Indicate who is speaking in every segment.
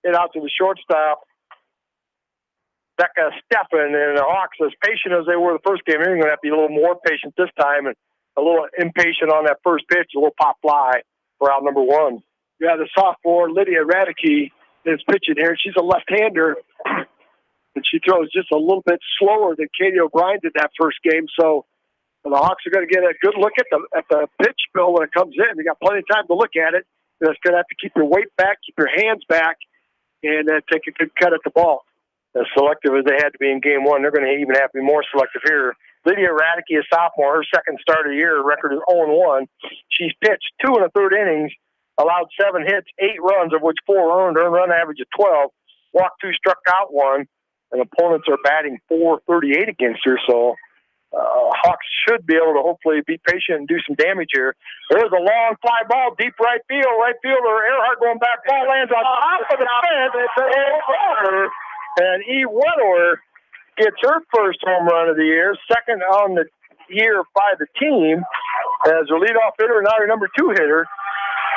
Speaker 1: hit out to the shortstop, Becca Steffen, and the Hawks, as patient as they were the first game, they're going to have to be a little more patient this time and a little impatient on that first pitch, a little pop fly for out number one.
Speaker 2: Yeah, the sophomore, Lydia Radicke, is pitching here. She's a left-hander, and she throws just a little bit slower than Katie O'Brien did that first game. So the Hawks are going to get a good look at the pitch, Bill, when it comes in. They got plenty of time to look at it. You're just going to have to keep your weight back, keep your hands back, and take a good cut at the ball.
Speaker 1: As selective as they had to be in game one, they're going to even have to be more selective here. Lydia Radicke, a sophomore, her second start of the year, record is 0-1. She's pitched 2 1/3 innings, allowed 7 hits, 8 runs, of which 4 earned, earned run average of 12, walked 2, struck out 1, and opponents are batting .438 against her, so Hawks should be able to hopefully be patient and do some damage here. There's a long fly ball, deep right field. Right fielder Earhart going back. Ball lands on top of the fence. And E. Wedower gets her first home run of the year, second on the year by the team as her leadoff hitter and now her number 2 hitter.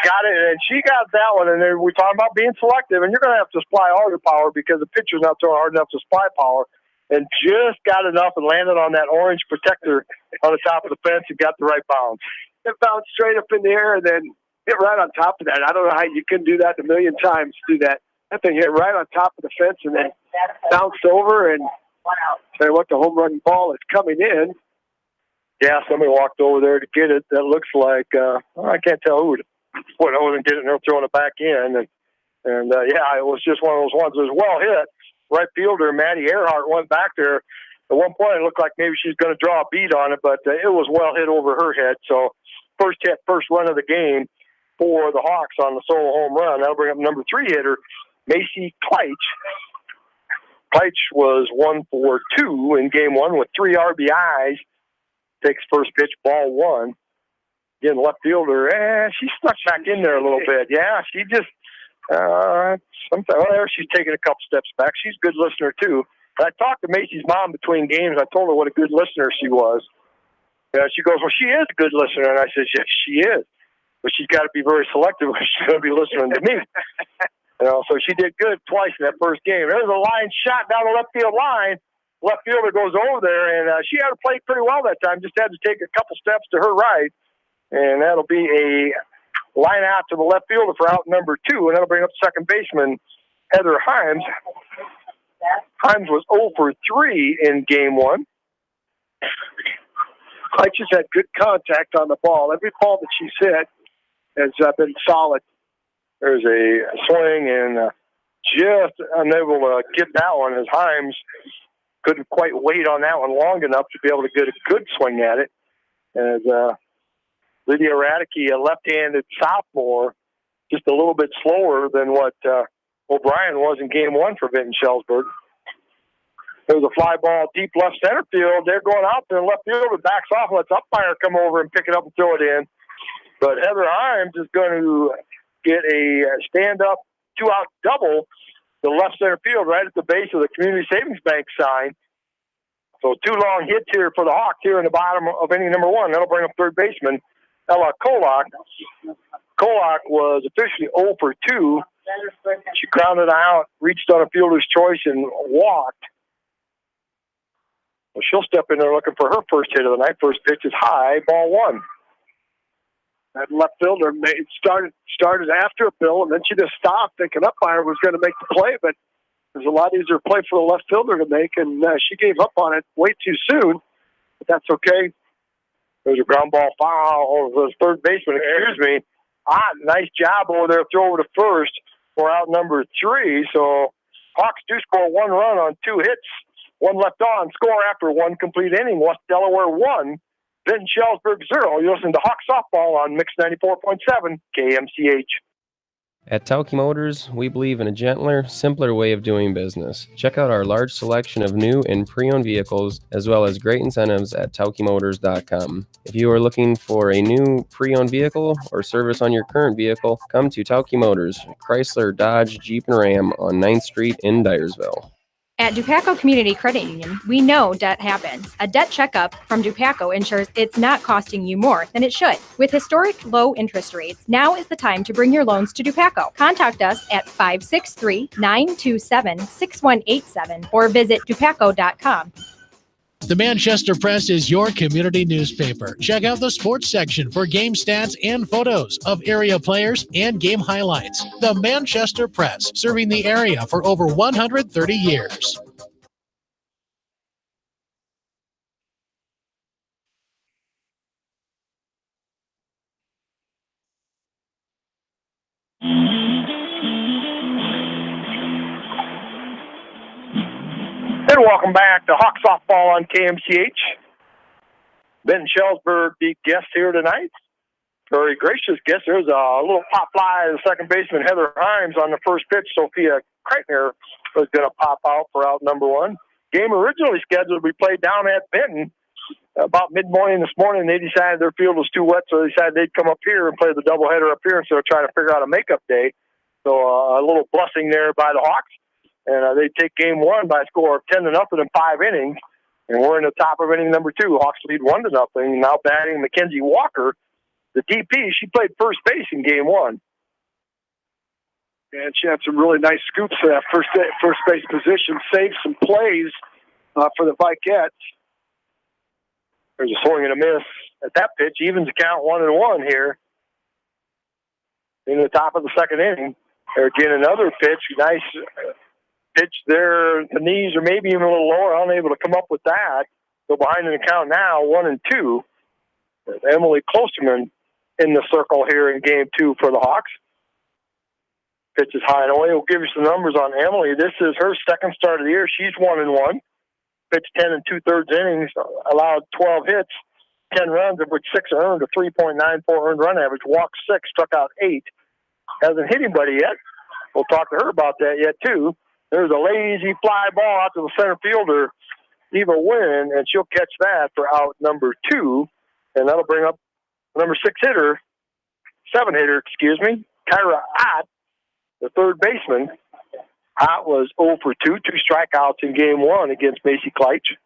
Speaker 1: Got it, and she got that one. And then we're talking about being selective, and you're going to have to supply harder power because the pitcher's not throwing hard enough to supply power. And just got enough and landed on that orange protector on the top of the fence and got the right bounce.
Speaker 2: It bounced straight up in the air and then hit right on top of that. I don't know how you can do that a million times, do that. That thing hit right on top of the fence and then bounced over, and tell you what, the home run ball is coming in.
Speaker 1: Yeah, somebody walked over there to get it. That looks like, I can't tell who went over and get it, and they're throwing it back in. And yeah, it was just one of those ones that was well hit. Right fielder Maddie Earhart went back there. At one point, it looked like maybe she's going to draw a bead on it, but it was well hit over her head. So first hit, first run of the game for the Hawks on the solo home run. That'll bring up number 3 hitter, Macy Kleitsch. Kleitsch was 1 for 2 in game 1 with 3 RBIs. Takes first pitch, ball 1. Again, left fielder, she snuck back in there a little bit. Yeah, she just, sometimes she's taking a couple steps back. She's a good listener, too. And I talked to Macy's mom between games. I told her what a good listener she was. She goes, well, she is a good listener. And I said, yes, she is. But she's got to be very selective when she's going to be listening to me. So she did good twice in that first game. There's a line shot down the left field line. Left fielder goes over there, and she had to play pretty well that time. Just had to take a couple steps to her right. And that'll be a line out to the left fielder for out number 2, and that'll bring up second baseman Heather Himes. Himes was 0 for 3 in game 1.
Speaker 2: I just had good contact on the ball. Every ball that she's hit has been solid.
Speaker 1: There's a swing, and just unable to get that one as Himes couldn't quite wait on that one long enough to be able to get a good swing at it. As Lydia Radicke, a left-handed sophomore, just a little bit slower than what O'Brien was in game 1 for Vinton-Shellsburg. There's a fly ball deep left center field. They're going out there, left fielder backs off, lets umpire come over and pick it up and throw it in. But Heather Himes is going to get a stand-up 2-out double to left center field right at the base of the Community Savings Bank sign. So 2 long hits here for the Hawks here in the bottom of inning number 1. That'll bring up third baseman Ella Kolak. Kolak was officially 0 for 2. She grounded out, reached on a fielder's choice, and walked. Well, she'll step in there looking for her first hit of the night. First pitch is high, ball 1.
Speaker 2: That left fielder started after Bill, and then she just stopped thinking umpire was going to make the play, but there's a lot easier play for the left fielder to make, and she gave up on it way too soon, but that's okay.
Speaker 1: There's a ground ball foul over the third baseman, excuse me. Nice job over there, throw over to first for out number 3. So Hawks do score 1 run on 2 hits, 1 left on, score after 1 complete inning. West Delaware 1, Vinton-Shellsburg 0. You listen to Hawk Softball on Mix 94.7 KMCH.
Speaker 3: At Tauke Motors, we believe in a gentler, simpler way of doing business. Check out our large selection of new and pre-owned vehicles, as well as great incentives at taukemotors.com. If you are looking for a new pre-owned vehicle or service on your current vehicle, come to Tauke Motors, Chrysler, Dodge, Jeep, and Ram on 9th Street in Dyersville.
Speaker 4: At Dupaco Community Credit Union, we know debt happens. A debt checkup from Dupaco ensures it's not costing you more than it should. With historic low interest rates, now is the time to bring your loans to Dupaco. Contact us at 563-927-6187 or visit dupaco.com.
Speaker 5: The Manchester Press is your community newspaper. Check out the sports section for game stats and photos of area players and game highlights. The Manchester Press, serving the area for over 130 years.
Speaker 1: And welcome back to Hawk Softball on KMCH. Vinton-Shellsburg beat guests here tonight. Very gracious guest. There's a little pop fly to second baseman Heather Himes on the first pitch. Sophia Kreitner was going to pop out for out number one. Game originally scheduled to be played down at Vinton. About mid-morning this morning, they decided their field was too wet, so they decided they'd come up here and play the doubleheader up here instead of trying to figure out a makeup day. So a little blessing there by the Hawks. And they take game one by a score of 10-0 in 5 innings. And we're in the top of inning number 2. Hawks lead 1-0. Now batting Mackenzie Walker, the DP. She played first base in game one.
Speaker 2: And she had some really nice scoops for that first base position, saved some plays for the Vikettes.
Speaker 1: There's a swing and a miss at that pitch. Evens the count 1-1 here in the top of the second inning. There again, another pitch. Nice pitch there. The knees are maybe even a little lower. Unable to come up with that. So behind in the count now, 1-2. Emily Klosterman in the circle here in game 2 for the Hawks. Pitch is high and away. We'll give you some numbers on Emily. This is her second start of the year. She's 1-1. Pitched 10 2/3 innings, allowed 12 hits, 10 runs, of which 6 earned, a 3.94 earned run average, walked 6, struck out 8. Hasn't hit anybody yet. We'll talk to her about that yet, too. There's a lazy fly ball out to the center fielder, Eva Wynn, and she'll catch that for out number 2. And that'll bring up number 7 hitter, Kyra Ott, the third baseman. Ott was 0 for 2 strikeouts in game 1 against Macy Kleitch.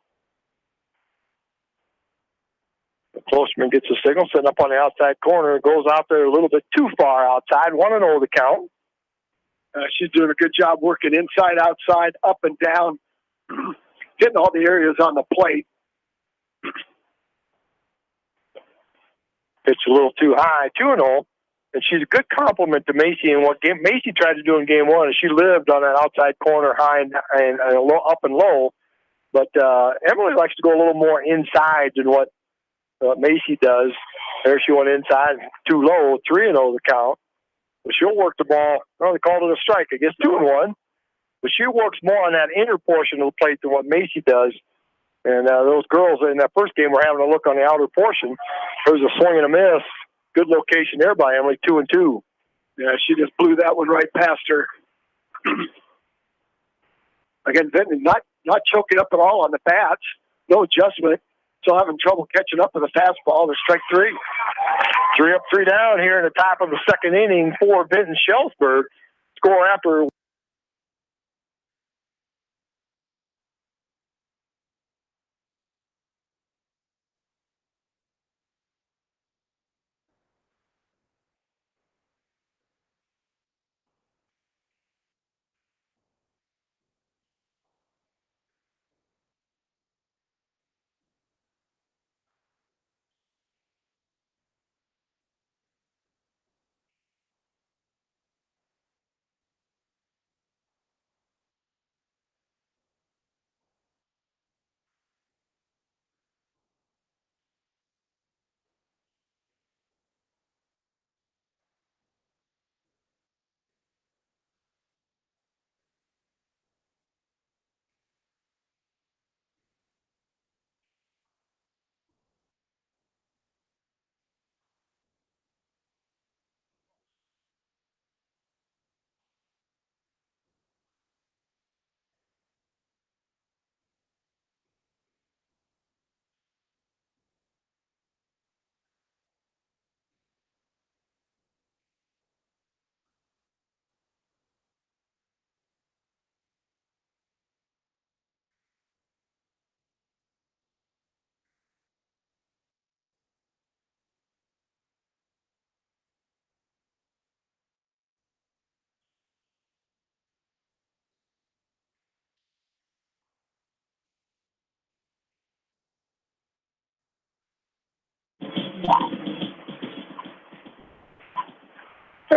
Speaker 1: Klosterman gets a signal, setting up on the outside corner, goes out there a little bit too far outside, 1-0 the count.
Speaker 2: She's doing a good job working inside, outside, up and down, hitting all the areas on the plate.
Speaker 1: Pitch a little too high, 2-0. And she's a good complement to Macy. And what Macy tried to do in game 1 is she lived on that outside corner high and low, up and low. But Emily likes to go a little more inside than what Macy does. There she went inside, too low, 3-0 the count. But she'll work the ball. Well, they called it a strike. I guess 2-1. But she works more on that inner portion of the plate than what Macy does. And those girls in that first game were having a look on the outer portion. There's a swing and a miss. Good location there by Emily, 2-2.
Speaker 2: Yeah, she just blew that one right past her. Again, Vinton not choking up at all on the bats. No adjustment. Still having trouble catching up with the fastball. There's strike 3.
Speaker 1: 3 up, 3 down here in the top of the second inning for Vinton-Shellsburg. Score after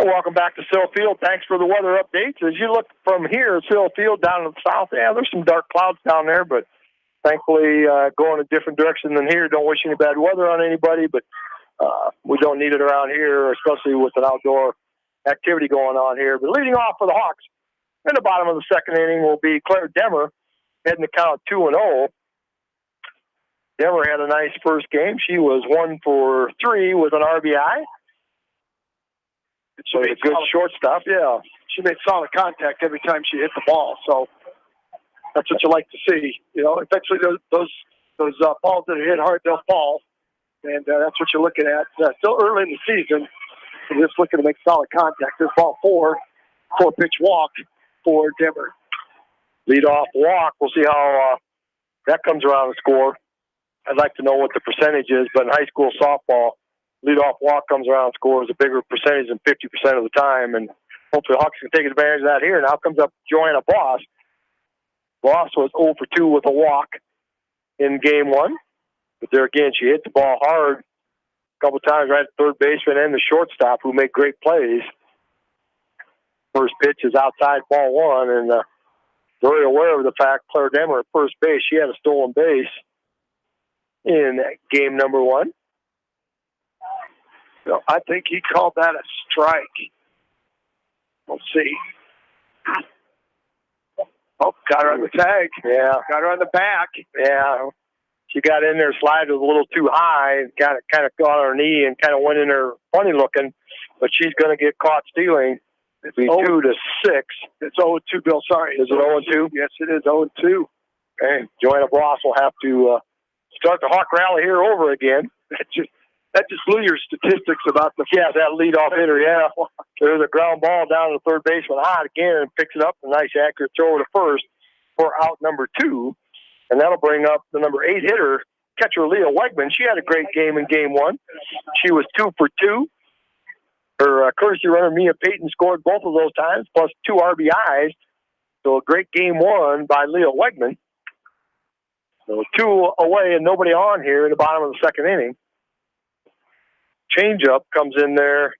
Speaker 1: Well, welcome back to Sill Field. Thanks for the weather updates. As you look from here at Sill Field down to the south, there's some dark clouds down there, but thankfully going a different direction than here. Don't wish any bad weather on anybody, but we don't need it around here, especially with an outdoor activity going on here. But leading off for the Hawks in the bottom of the second inning will be Claire Demmer, heading the count 2-0. Demmer had a nice first game. She was 1 for 3 with an RBI. So a good shortstop, yeah.
Speaker 2: She made solid contact every time she hit the ball, so that's what you like to see. You know, eventually those balls that are hit hard, they'll fall, and that's what you're looking at. Still early in the season, and just looking to make solid contact. This ball 4-pitch walk for Demmer.
Speaker 1: Lead-off walk. We'll see how that comes around the score. I'd like to know what the percentage is, but in high school softball, lead-off walk comes around and scores a bigger percentage than 50% of the time, and hopefully Hawks can take advantage of that here. Now comes up Joanna Boss. Boss was 0 for 2 with a walk in game 1, but there again, she hit the ball hard a couple times right at third baseman and the shortstop, who made great plays. First pitch is outside ball 1, and very aware of the fact Claire Demmer at first base, she had a stolen base in game number 1.
Speaker 2: So I think he called that a strike. We'll see. Oh, got her on the tag.
Speaker 1: Yeah.
Speaker 2: Got her on the back.
Speaker 1: Yeah. She got in there, slide was a little too high, kind of got on her knee and kind of went in there funny looking, but she's going to get caught stealing. It's 2-6.
Speaker 2: It's 0-2, Bill. Sorry.
Speaker 1: Is it 0-2?
Speaker 2: Yes, it is 0-2.
Speaker 1: Okay. Joanna Bloss will have to start the Hawk rally here over again.
Speaker 2: That just blew your statistics about the...
Speaker 1: Yeah, that leadoff hitter, yeah. There's a ground ball down to the third baseman hot again and picks it up. A nice accurate throw to first for out number 2. And that'll bring up the number 8 hitter, catcher Leah Wegman. She had a great game in game 1. She was 2 for 2. Her courtesy runner, Mia Payton, scored both of those times, plus 2 RBIs. So a great game 1 by Leah Wegman. So 2 away and nobody on here in the bottom of the second inning. Changeup comes in there,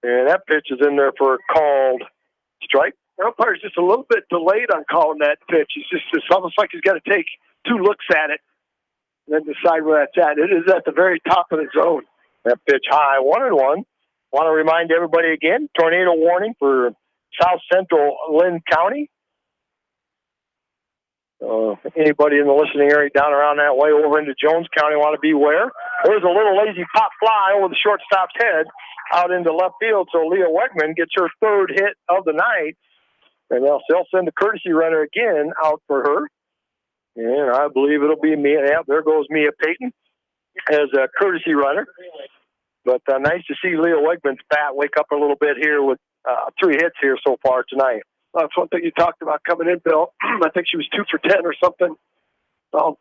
Speaker 1: and that pitch is in there for a called strike.
Speaker 2: The umpire's just a little bit delayed on calling that pitch. It's almost like he's got to take 2 looks at it and then decide where that's at. It is at the very top of the zone.
Speaker 1: That pitch high, 1-1. Want to remind everybody again, tornado warning for south central Lynn County. Anybody in the listening area down around that way over into Jones County want to beware. There's a little lazy pop fly over the shortstop's head out into left field, so Leah Wegman gets her 3rd hit of the night, and they'll send the courtesy runner again out for her. And I believe it'll be Mia. Yeah, there goes Mia Payton as a courtesy runner. But nice to see Leah Wegman's bat wake up a little bit here with 3 hits here so far tonight.
Speaker 2: That's one thing you talked about coming in, Bill. I think she was 2 for 10 or something. Well,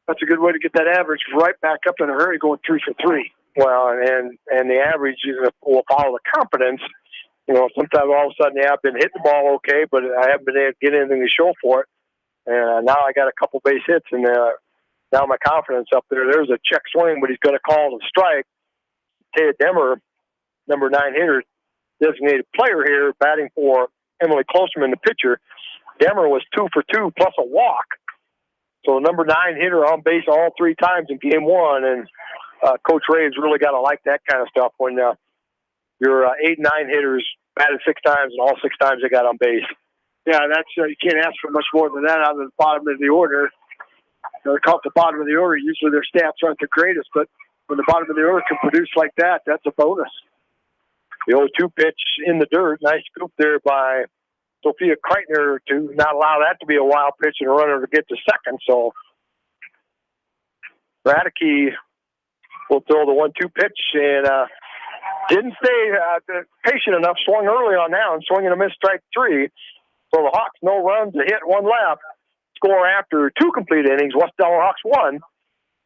Speaker 2: that's a good way to get that average right back up in a hurry, going 3 for 3.
Speaker 1: Well, and the average will follow the confidence. You know, sometimes all of a sudden, I've been hitting the ball okay, but I haven't been able to get anything to show for it. And now I got a couple base hits, and now my confidence up there. There's a check swing, but he's going to call it a strike. Taya Demmer, number 9 hitter, designated player here, batting for Emily Klosterman, the pitcher. Demmer was 2 for 2 plus a walk. So number 9 hitter on base all 3 times in game 1. And Coach Ray's really got to like that kind of stuff when your 8 and 9 hitters batted 6 times and all 6 times they got on base.
Speaker 2: Yeah, that's you can't ask for much more than that out of the bottom of the order. They're called the bottom of the order. Usually their stats aren't the greatest, but when the bottom of the order can produce like that, that's a bonus.
Speaker 1: The 0-2 pitch in the dirt. Nice scoop there by Sophia Kreitner to not allow that to be a wild pitch and a runner to get to second. So Radke will throw the 1-2 pitch and didn't stay patient enough. Swung early on that and swing and a miss, strike 3. So the Hawks, no runs, a hit, 1 left. Score after 2 complete innings. West Delaware Hawks 1.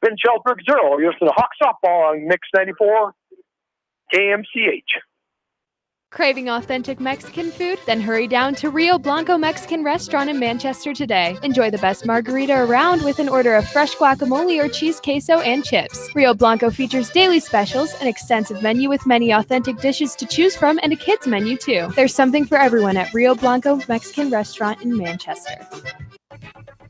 Speaker 1: Vinton-Shellsburg 0. You're listening to Hawk Softball on Mix 94 KMCH.
Speaker 6: Craving authentic Mexican food? Then hurry down to Rio Blanco Mexican Restaurant in Manchester today. Enjoy the best margarita around with an order of fresh guacamole or cheese queso and chips. Rio Blanco features daily specials, an extensive menu with many authentic dishes to choose from, and a kids menu too. There's something for everyone at Rio Blanco Mexican Restaurant in Manchester.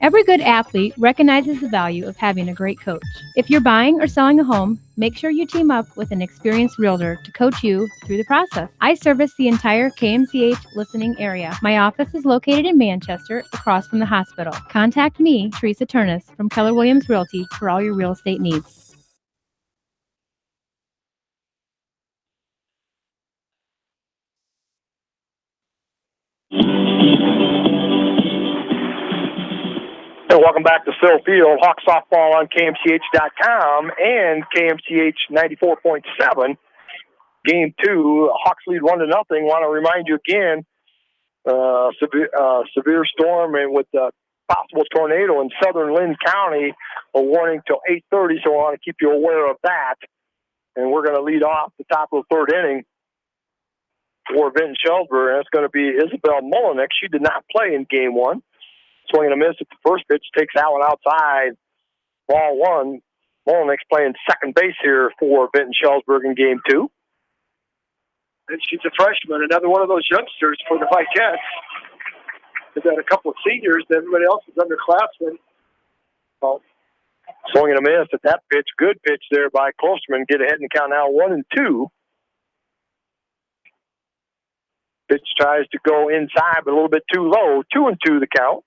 Speaker 7: Every good athlete recognizes the value of having a great coach. If you're buying or selling a home, make sure you team up with an experienced realtor to coach you through the process. I service the entire KMCH listening area. My office is located in Manchester, across from the hospital. Contact me, Teresa Turnus, from Keller Williams Realty for all your real estate needs.
Speaker 1: And welcome back to Sill Field. Hawk softball on KMCH.com and KMCH 94.7. Game 2, Hawks lead 1-0. Want to remind you again, severe storm and with the possible tornado in southern Lynn County, a warning till 8:30. So I want to keep you aware of that. And we're going to lead off the top of the third inning for Vinton-Shellsburg, and it's going to be Isabel Mullinex. She did not play in game 1. Swinging a miss at the first pitch, takes that one outside. Ball 1. Mullinex playing second base here for Vinton-Shellsburg in game 2.
Speaker 2: And she's a freshman, another one of those youngsters for the Vikettes. They've got a couple of seniors, everybody else is underclassmen.
Speaker 1: Well, swinging a miss at that pitch. Good pitch there by Klosterman. Get ahead and count now 1-2. Pitch tries to go inside, but a little bit too low. 2-2 the count.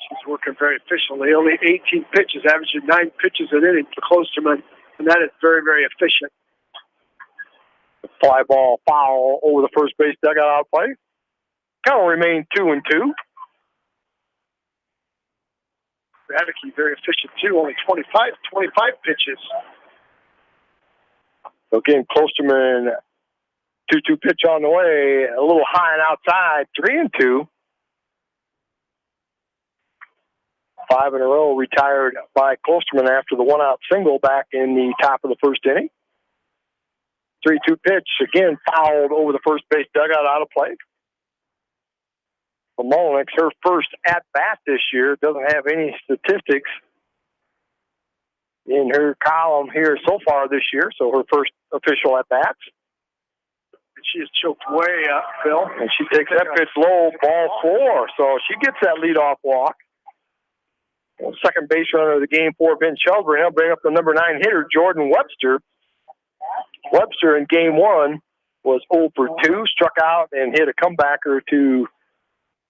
Speaker 2: She's working very efficiently. Only 18 pitches, averaging 9 pitches an inning for Klosterman, and that is very, very efficient.
Speaker 1: Fly ball foul over the first base dugout out of play. Count will remain 2-2.
Speaker 2: Radicke very efficient too, only 25 pitches.
Speaker 1: So again, Klosterman, 2-2 pitch on the way, a little high and outside, 3-2. 5 in a row retired by Klosterman after the one-out single back in the top of the first inning. 3-2 pitch, again, fouled over the first base dugout out of play. For Mullinex, her first at-bat this year, doesn't have any statistics in her column here so far this year, so her first official at-bats.
Speaker 2: And she is choked way up, Phil.
Speaker 1: And she takes that pitch low, ball 4, so she gets that leadoff walk. Well, second base runner of the game for Vinton-Shellsburg. He'll bring up the number 9 hitter, Jordan Webster. Webster in game 1 was 0 for 2, struck out and hit a comebacker to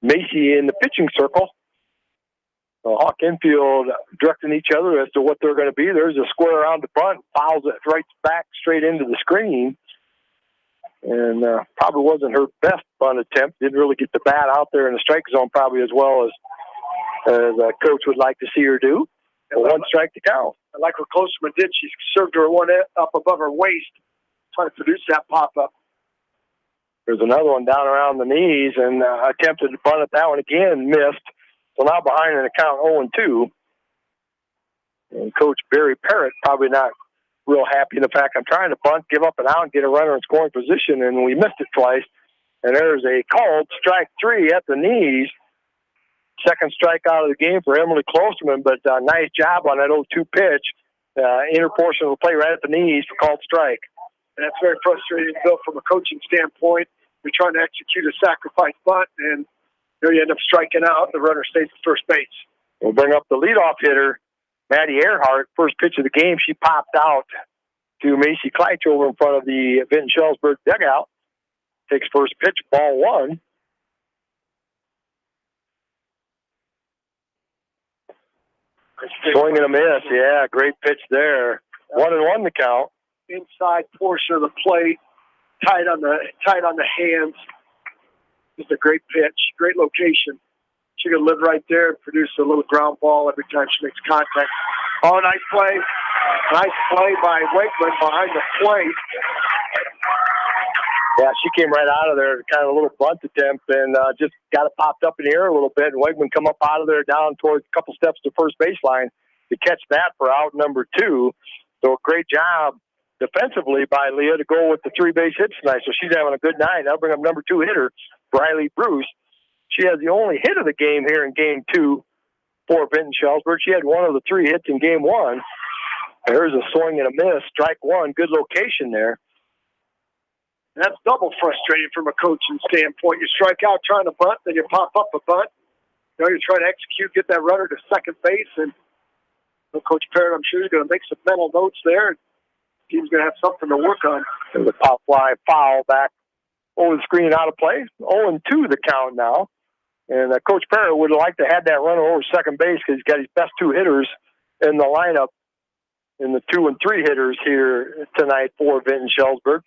Speaker 1: Macy in the pitching circle. So Hawk infield directing each other as to what they're going to be. There's a square around the front, fouls it right back straight into the screen. And probably wasn't her best bunt attempt. Didn't really get the bat out there in the strike zone probably as well as a coach would like to see her do. And 1 strike to count.
Speaker 2: I like what Klosterman did. She served her one up above her waist, trying to produce that pop-up.
Speaker 1: There's another one down around the knees and attempted to bunt at that one again, missed. So now behind in the count 0-2. And Coach Barry Parrott probably not real happy in the fact I'm trying to bunt, give up an out, and get a runner in scoring position, and we missed it twice. And there's a called strike 3 at the knees. Second strikeout of the game for Emily Klosterman, but nice job on that 0-2 pitch. Inner portion of the play right at the knees for called strike.
Speaker 2: And that's very frustrating, Bill, from a coaching standpoint. You're trying to execute a sacrifice bunt, and there you end up striking out. The runner stays at first base.
Speaker 1: We'll bring up the leadoff hitter, Maddie Earhart. First pitch of the game, she popped out to Macy Kleitch over in front of the Vinton-Shellsburg dugout. Takes first pitch, ball 1. Swing and a miss. Yeah, great pitch there. 1-1 the count.
Speaker 2: Inside portion of the plate, tight on the hands. Just a great pitch, great location. She could live right there and produce a little ground ball every time she makes contact. Oh, nice play. Nice play by Wakeman behind the plate.
Speaker 1: Yeah, she came right out of there, kind of a little bunt attempt, and just got it popped up in the air a little bit. And Wegman come up out of there down towards a couple steps to first baseline to catch that for out number 2. So great job defensively by Leah to go with the 3 base hits tonight. So she's having a good night. That'll bring up number 2 hitter, Briley Bruce. She has the only hit of the game here in game 2 for Vinton-Shellsburg. She had 1 of the 3 hits in game 1. There's a swing and a miss. Strike 1. Good location there.
Speaker 2: And that's double frustrating from a coaching standpoint. You strike out trying to bunt, then you pop up a bunt. You know, you're trying to execute, get that runner to second base, and Coach Parrott, I'm sure, is going to make some mental notes there. Team's going to have something to work on.
Speaker 1: There's a pop fly foul back over the screen, out of play. 0-2 the count now. And Coach Parrott would like to have that runner over second base because he's got his best 2 hitters in the lineup, in the 2 and 3 hitters here tonight for Vinton-Shellsburg.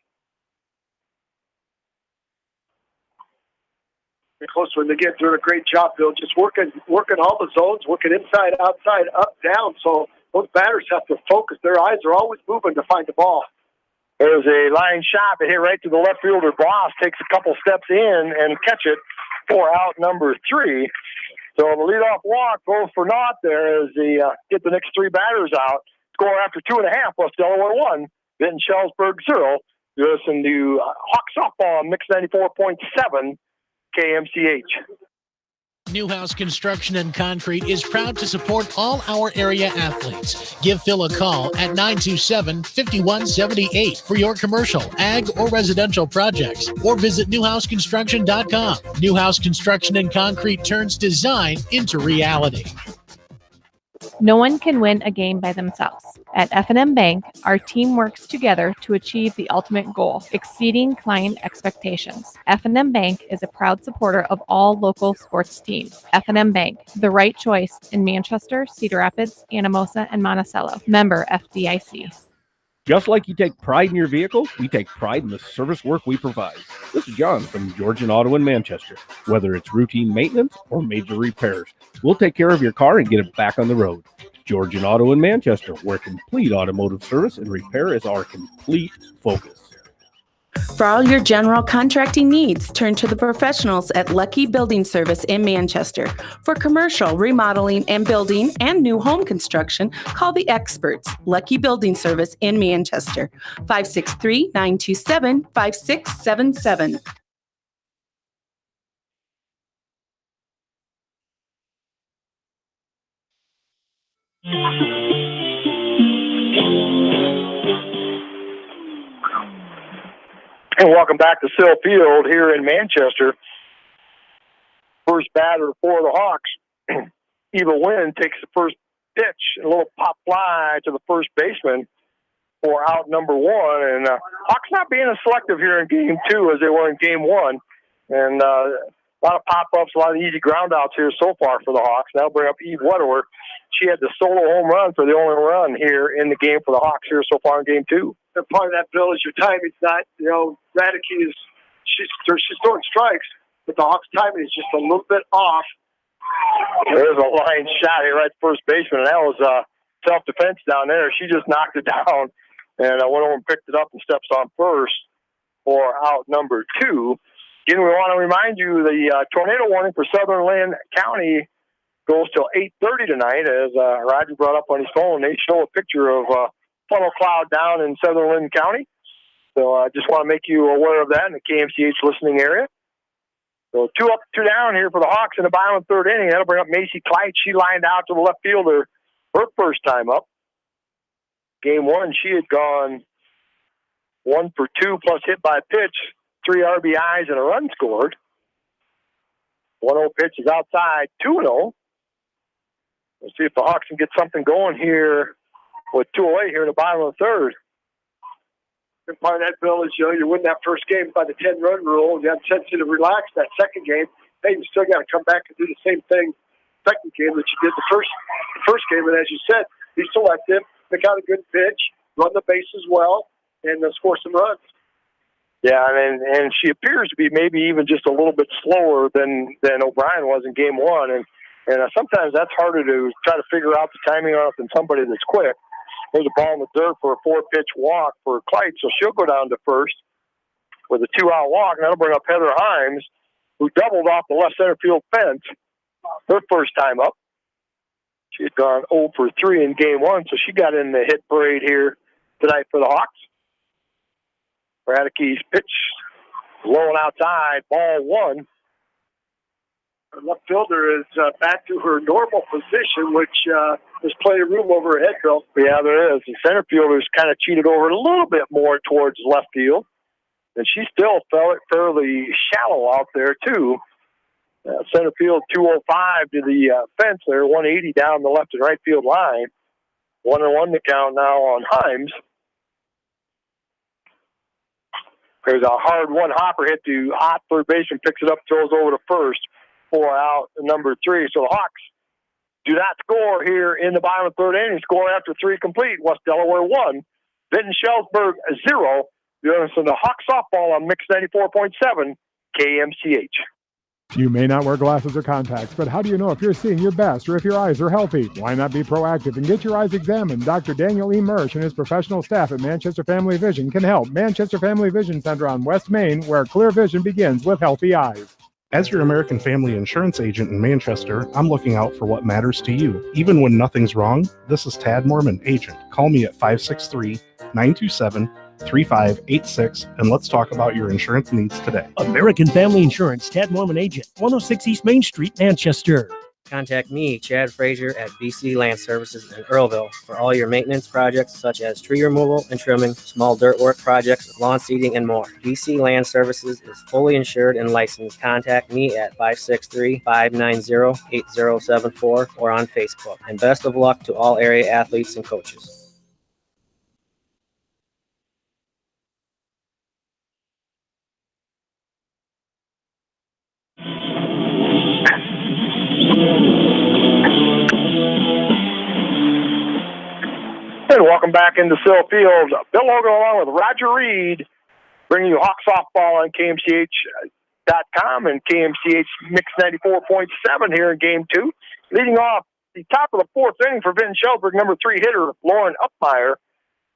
Speaker 2: Close one. Again, doing a great job, Bill. Just working all the zones, working inside, outside, up, down. So those batters have to focus. Their eyes are always moving to find the ball.
Speaker 1: There's a line shot that hit right to the left fielder. Bloss takes a couple steps in and catch it for out number 3. So the leadoff walk goes for naught there as they get the next 3 batters out. Score after 2.5 plus Delaware 1. Vinton-Shellsburg 0. You listen to Hawk Softball on Mix 94.7 KMCH.
Speaker 5: Newhouse Construction and Concrete is proud to support all our area athletes. Give Phil a call at 927-5178 for your commercial, ag, or residential projects, or visit newhouseconstruction.com. Newhouse Construction and Concrete turns design into reality.
Speaker 8: No one can win a game by themselves. At F&M Bank, our team works together to achieve the ultimate goal, exceeding client expectations. F&M Bank is a proud supporter of all local sports teams. F&M Bank, the right choice in Manchester, Cedar Rapids, Anamosa, and Monticello. Member FDIC.
Speaker 9: Just like you take pride in your vehicle, we take pride in the service work we provide. This is John from Georgian Auto in Manchester. Whether it's routine maintenance or major repairs, we'll take care of your car and get it back on the road. Georgian Auto in Manchester, where complete automotive service and repair is our complete focus.
Speaker 10: For all your general contracting needs, turn to the professionals at Lucky Building Service in Manchester. For commercial, remodeling, and building and new home construction, call the experts. Lucky Building Service in Manchester. 563-927-5677.
Speaker 1: And welcome back to Sill Field here in Manchester. First batter for the Hawks, Eva Wynn, takes the first pitch, a little pop fly to the first baseman for out number 1. And Hawks not being as selective here in game 2 as they were in game 1. And a lot of pop-ups, a lot of easy ground-outs here so far for the Hawks. Now bring up Eve Wedewer. She had the solo home run for the only run here in the game for the Hawks here so far in game 2.
Speaker 2: And part of that, Bill, is your timing's not, Radke is, she's throwing strikes, but the Hawks' timing is just a little bit off.
Speaker 1: There's a line shot here right to first baseman, and that was self-defense down there. She just knocked it down, and I went over and picked it up and steps on first for out number 2. Again, we want to remind you the tornado warning for Southern Lynn County goes till 8:30 tonight, as Roger brought up on his phone. They show a picture of funnel cloud down in Southern Lynn County. So I just want to make you aware of that in the KMCH listening area. So 2 up, 2 down here for the Hawks in the bottom of the 3rd inning. That'll bring up Macy Kleitz. She lined out to the left fielder her first time up. Game 1, she had gone 1 for 2 plus hit by pitch, 3 RBIs and a run scored. 1-0 pitch is outside, 2-0. Let's see if the Hawks can get something going here with 2 away here in the bottom of the 3rd.
Speaker 2: And part of that, Bill, is you win that first game by the 10-run rule. You have a chance to relax that second game. Hey, you still got to come back and do the same thing second game that you did the first game. And as you said, be selective, pick out a good pitch, run the bases well, and score some runs.
Speaker 1: Yeah, and she appears to be maybe even just a little bit slower than O'Brien was in game 1. And sometimes that's harder to try to figure out the timing on than somebody that's quick. There's a ball in the dirt for a 4-pitch walk for Kleitz, so she'll go down to first with a 2-out walk, and that'll bring up Heather Himes, who doubled off the left center field fence her first time up. She had gone 0 for 3 in game 1, so she got in the hit parade here tonight for the Hawks. Radice's pitch low and outside, ball one.
Speaker 2: Our left fielder is back to her normal position, which there's plenty of room over her head, Bill.
Speaker 1: Yeah, there is. The center fielder's kind of cheated over a little bit more towards left field. And she still felt fairly shallow out there, too. Center field 205 to the fence there, 180 down the left and right field line. 1-1 to count now on Himes. There's a hard one hopper hit to Ott, third baseman, picks it up, throws over to first. 4 out, number 3. So the Hawks do not score here in the bottom of the third inning. Score after 3 complete. West Delaware 1, Vinton-Shellsburg 0. You're listening to Hawk softball on Mix 94.7 KMCH.
Speaker 11: You may not wear glasses or contacts, but how do you know if you're seeing your best or if your eyes are healthy? Why not be proactive and get your eyes examined? Dr. Daniel E. Mersch and his professional staff at Manchester Family Vision can help. Manchester Family Vision Center on West Main, where clear vision begins with healthy eyes.
Speaker 12: As your American Family Insurance agent in Manchester, I'm looking out for what matters to you. Even when nothing's wrong, this is Tad Mormon, agent. Call me at 563-927-3586, and let's talk about your insurance needs today.
Speaker 13: American Family Insurance, Tad Mormon agent, 106 East Main Street, Manchester.
Speaker 14: Contact me, Chad Frazier, at BC Land Services in Earlville for all your maintenance projects such as tree removal and trimming, small dirt work projects, lawn seeding, and more. BC Land Services is fully insured and licensed. Contact me at 563-590-8074 or on Facebook. And best of luck to all area athletes and coaches.
Speaker 1: And welcome back into Sill Field. Bill Logan along with Roger Reed, bringing you Hawk softball on KMCH.com and KMCH Mix 94.7 here in Game 2. Leading off the top of the fourth inning for Vinton-Shellsburg, number 3 hitter, Lauren Upmeyer,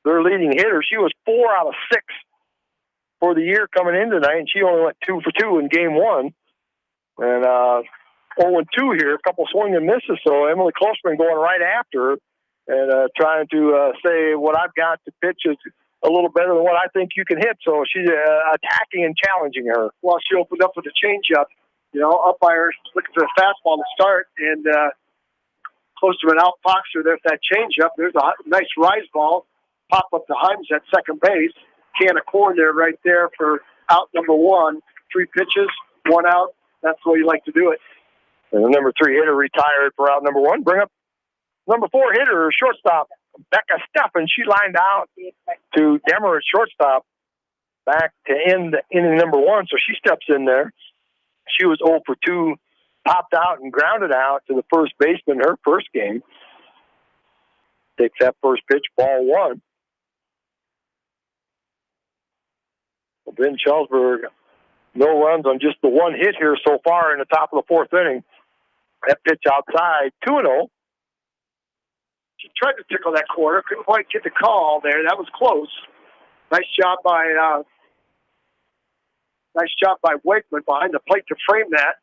Speaker 1: their leading hitter. She was 4 out of 6 for the year coming in tonight, and she only went 2 for 2 in Game 1. And 0-2 here, a couple swing and misses, so Emily Klosterman going right after her. And trying to say what I've got to pitch is a little better than what I think you can hit. So she's attacking and challenging her.
Speaker 2: Well, she opened up with a changeup. You know, umpire looking for a fastball to start, and Klosterman outfoxed her. There's that changeup. There's a nice rise ball. Pop up to Himes at second base. Can of corn there right there for out number 1. 3 pitches, 1 out. That's the way you like to do it.
Speaker 1: And the number 3 hitter retired for out number 1. Bring up number 4 hitter, shortstop, Becca Steffen. She lined out to Demmer at shortstop back to end inning number 1, so she steps in there. She was 0 for 2, popped out and grounded out to the first baseman her first game. Takes that first pitch, ball 1. Vinton-Shellsburg, no runs on just the 1 hit here so far in the top of the fourth inning. That pitch outside, 2-0.
Speaker 2: She tried to tickle that corner, couldn't quite get the call there. That was close. Nice job by Wakeman behind the plate to frame that.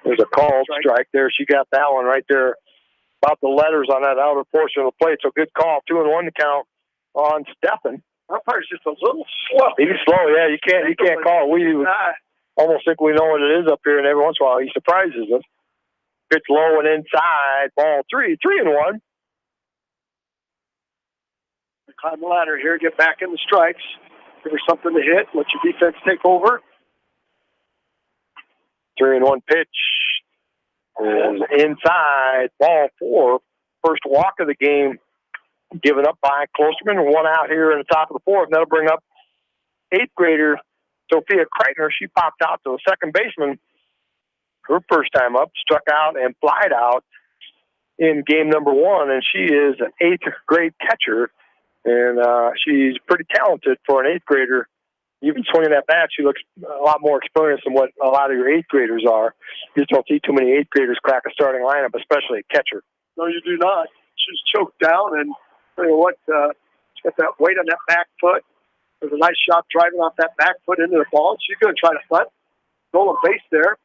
Speaker 1: There's a called strike there. She got that one right there, about the letters on that outer portion of the plate. So good call, 2-1 to count on Steffen.
Speaker 2: Umpire's just a little slow.
Speaker 1: He's slow, yeah. You can't call. We almost think we know what it is up here, and every once in a while he surprises us. Pitch low and inside, ball 3, 3-1.
Speaker 2: Climb the ladder here, get back in the strikes. Give her something to hit, let your defense take over.
Speaker 1: 3-1 pitch is inside, ball 4. First walk of the game given up by Klosterman. 1 out here in the top of the fourth. And that'll bring up 8th grader Sophia Kreitner. She popped out to the second baseman. Her first time up, struck out and flied out in game number 1, and she is an 8th grade catcher, and she's pretty talented for an 8th grader. Even swinging that bat, she looks a lot more experienced than what a lot of your 8th graders are. You just don't see too many 8th graders crack a starting lineup, especially a catcher.
Speaker 2: No, you do not. She's choked down, and tell you what, she's got that weight on that back foot. There's a nice shot driving off that back foot into the ball. She's going to try to bunt. Stolen base there.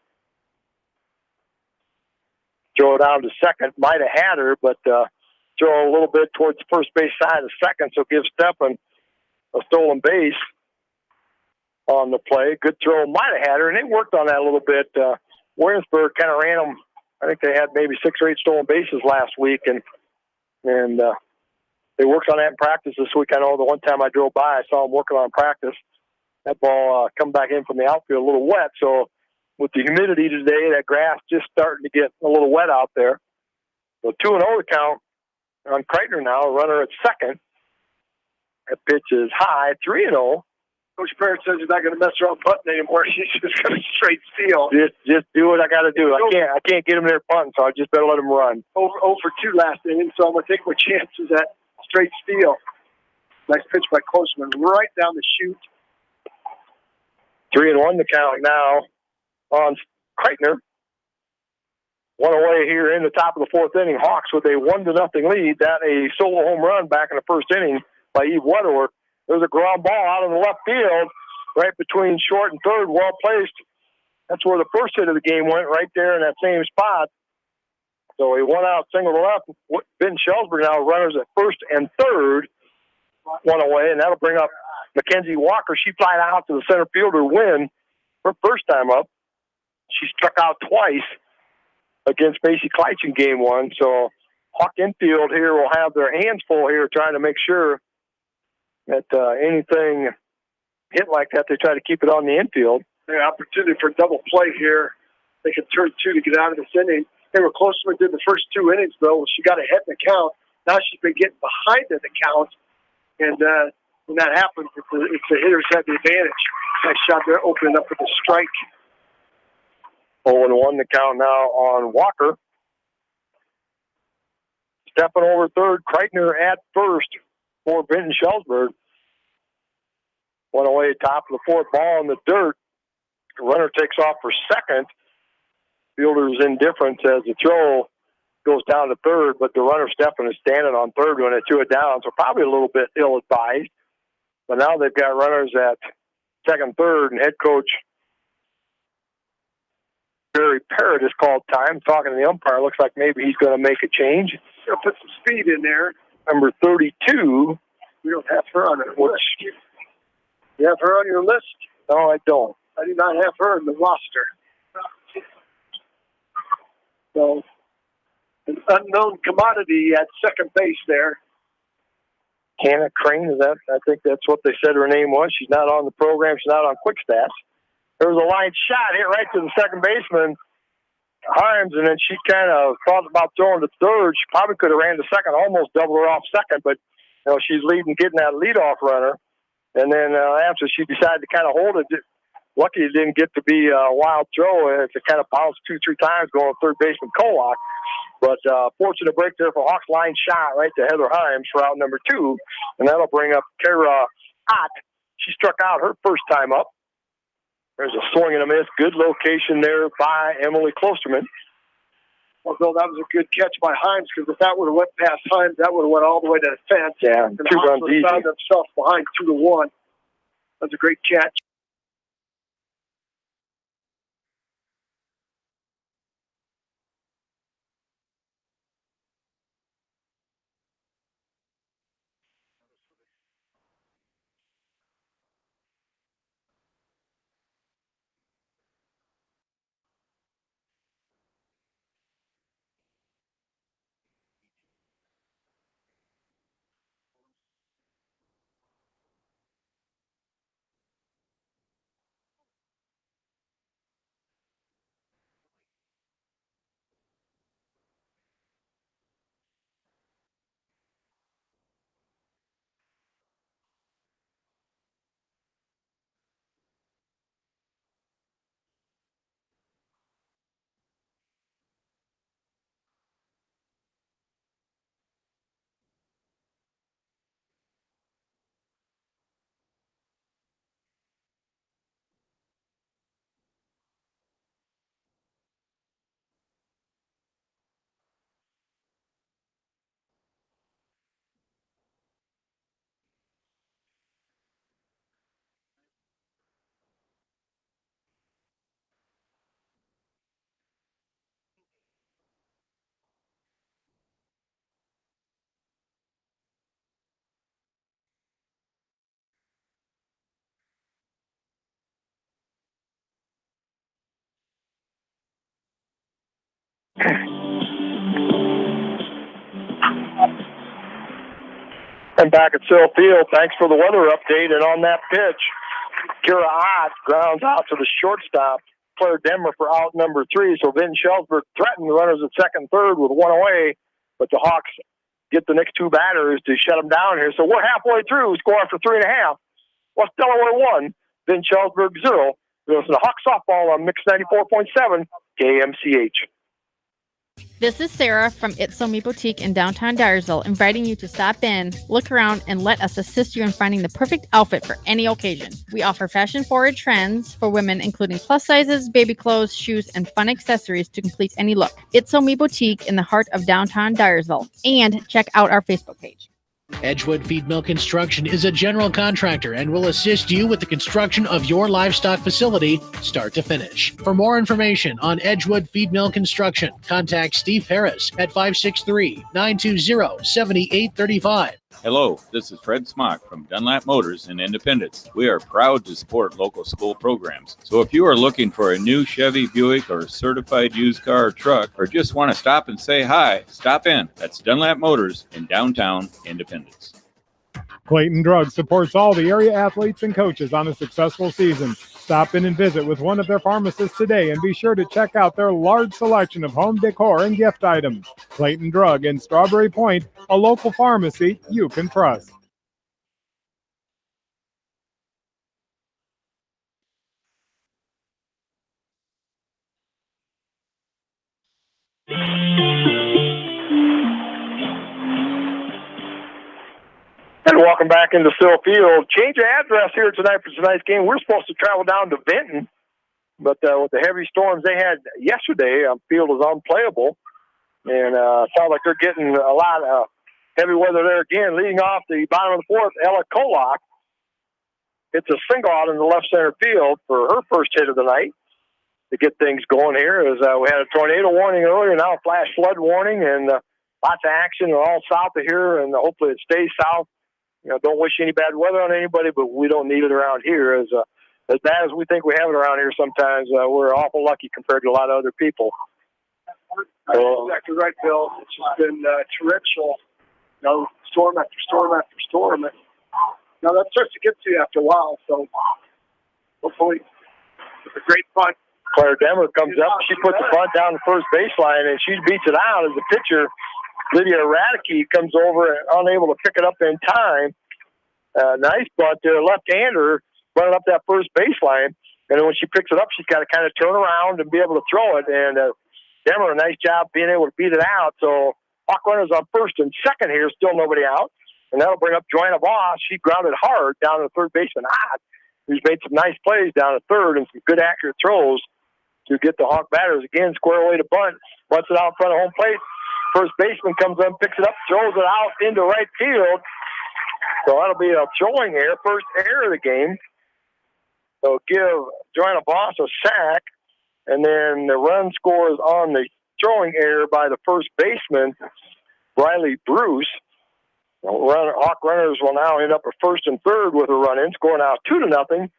Speaker 1: Throw it down to second. Might have had her, but throw a little bit towards the first base side of second, so give Steffen a stolen base on the play. Good throw, might have had her, and they worked on that a little bit. Williamsburg kind of ran them. I think they had maybe 6 or 8 stolen bases last week, and they worked on that in practice this week. I know the one time I drove by, I saw them working on practice. That ball come back in from the outfield a little wet, so with the humidity today, that grass just starting to get a little wet out there. So 2-0 to count on Kreitner now, a runner at second. That pitch is high, 3-0.
Speaker 2: Coach Parrott says he's not going to mess around punting anymore. He's just going to straight steal.
Speaker 1: Just do what I got to do. I can't get him there punting, so I just better let him run.
Speaker 2: Over 0-for-2 last inning, so I'm going to take my chances at straight steal. Nice pitch by Closeman, right down the chute.
Speaker 1: 3-1 to count now on Kreitner. One away here in the top of the 4th inning. Hawks with a 1-0 lead. That a solo home run back in the 1st inning by Eve Weddorf. There's a ground ball out in the left field, right between short and third, well placed. That's where the first hit of the game went, right there in that same spot. So a 1-out single to left. Vinton-Shellsburg now runners at first and third, one away, and that'll bring up Mackenzie Walker. She flied out to the center fielder win her first time up. She struck out twice against Macy Kleitch in game 1. So Hawk infield here will have their hands full here trying to make sure that anything hit like that, they try to keep it on the infield.
Speaker 2: The opportunity for double play here. They can turn 2 to get out of this inning. They were close to it in the first 2 innings, though. She got ahead in the count. Now she's been getting behind in the count. And when that happens, it's the hitters have the advantage. Nice shot there, opening up with a strike.
Speaker 1: 0-1 to count now on Walker. Stepping over third, Kreitner at first for Vinton-Shellsburg. One away, top of the 4th, ball in the dirt. The runner takes off for second. Fielder's indifference as the throw goes down to third, but the runner Stephan is standing on third when they threw it down, so probably a little bit ill-advised. But now they've got runners at second, third, and head coach Barry Parrott has called time. Talking to the umpire, looks like maybe he's going to make a change.
Speaker 2: He'll put some speed in there.
Speaker 1: Number 32.
Speaker 2: We don't have her on our list. You have her on your list?
Speaker 1: No, I don't.
Speaker 2: I do not have her in the roster. So, an unknown commodity at second base there.
Speaker 1: Hannah Crane, is that? I think that's what they said her name was. She's not on the program. She's not on quick stats. There was a line shot hit right to the second baseman, Himes, and then she kind of thought about throwing to third. She probably could have ran to second, almost doubled her off second, but she's leading, getting that leadoff runner. And then after she decided to kind of hold it, lucky it didn't get to be a wild throw. It kind of bounced 2-3 times going to third baseman Kolak. But fortunate break there for Hawks. Line shot right to Heather Himes for out number 2. And that'll bring up Kara Ott. She struck out her first time up. There's a swing and a miss. Good location there by Emily Klosterman.
Speaker 2: Although that was a good catch by Himes, because if that would have went past Himes, that would have went all the way to the fence.
Speaker 1: Yeah,
Speaker 2: and
Speaker 1: 2 runs easy.
Speaker 2: Found themselves behind 2-1. That's a great catch.
Speaker 1: And back at Sill Field, thanks for the weather update. And on that pitch, Kira Ott grounds out to the shortstop, Claire Demmer, for out number 3. So Vinton-Shellsburg threatened the runners at second and third with one away, but the Hawks get the next 2 batters to shut them down here. So we're halfway through, score after 3.5. West Delaware 1, Vinton-Shellsburg 0. This is the Hawk softball on Mix 94.7 KMCH.
Speaker 15: This is Sarah from It's So Me Boutique in downtown Dyersville, inviting you to stop in, look around, and let us assist you in finding the perfect outfit for any occasion. We offer fashion-forward trends for women, including plus sizes, baby clothes, shoes, and fun accessories to complete any look. It's So Me Boutique in the heart of downtown Dyersville. And check out our Facebook page.
Speaker 5: Edgewood Feed Mill Construction is a general contractor and will assist you with the construction of your livestock facility, start to finish. For more information on Edgewood Feed Mill Construction, contact Steve Harris at 563-920-7835.
Speaker 16: Hello, this is Fred Smock from Dunlap Motors in Independence. We are proud to support local school programs. So if you are looking for a new Chevy, Buick, or certified used car or truck, or just want to stop and say hi, stop in. That's Dunlap Motors in downtown Independence.
Speaker 11: Clayton Drug supports all the area athletes and coaches on a successful season. Stop in and visit with one of their pharmacists today and be sure to check out their large selection of home decor and gift items. Clayton Drug in Strawberry Point, a local pharmacy you can trust.
Speaker 1: And welcome back into Sill Field. Change of address here tonight for tonight's game. We're supposed to travel down to Vinton, but with the heavy storms they had yesterday, field is unplayable. And sounds like they're getting a lot of heavy weather there again. Leading off the bottom of the fourth, Ella Kolak. It's a single out in the left center field for her first hit of the night to get things going here. As we had a tornado warning earlier, now a flash flood warning, and lots of action all south of here, and hopefully it stays south. You know, don't wish any bad weather on anybody, but we don't need it around here. As bad as we think we have it around here sometimes, we're awful lucky compared to a lot of other people.
Speaker 2: Exactly right, Bill. It's just been torrential, storm after storm after storm. And, that starts to get to you after a while, so hopefully it's a great punt.
Speaker 1: Claire Demmer comes up. She puts the bunt down the first baseline, and she beats it out as the pitcher, Lydia Radicke, comes over, unable to pick it up in time. Nice bunt there, left-hander, running up that first baseline. And then when she picks it up, she's got to kind of turn around and be able to throw it. And Demmer, a nice job being able to beat it out. So Hawk runners on first and second here, still nobody out. And that'll bring up Joanna Voss. She grounded hard down to third baseman Ott, who's made some nice plays down at third and some good accurate throws to get the Hawk batters again square away to bunt. Bunts it out in front of home plate. First baseman comes in, picks it up, throws it out into right field. So that'll be a throwing error, first error of the game. So give Joanna Voss a sack, and then the run scores on the throwing error by the first baseman, Riley Bruce. Hawk runners will now end up at first and third with a run-in, score now 2-0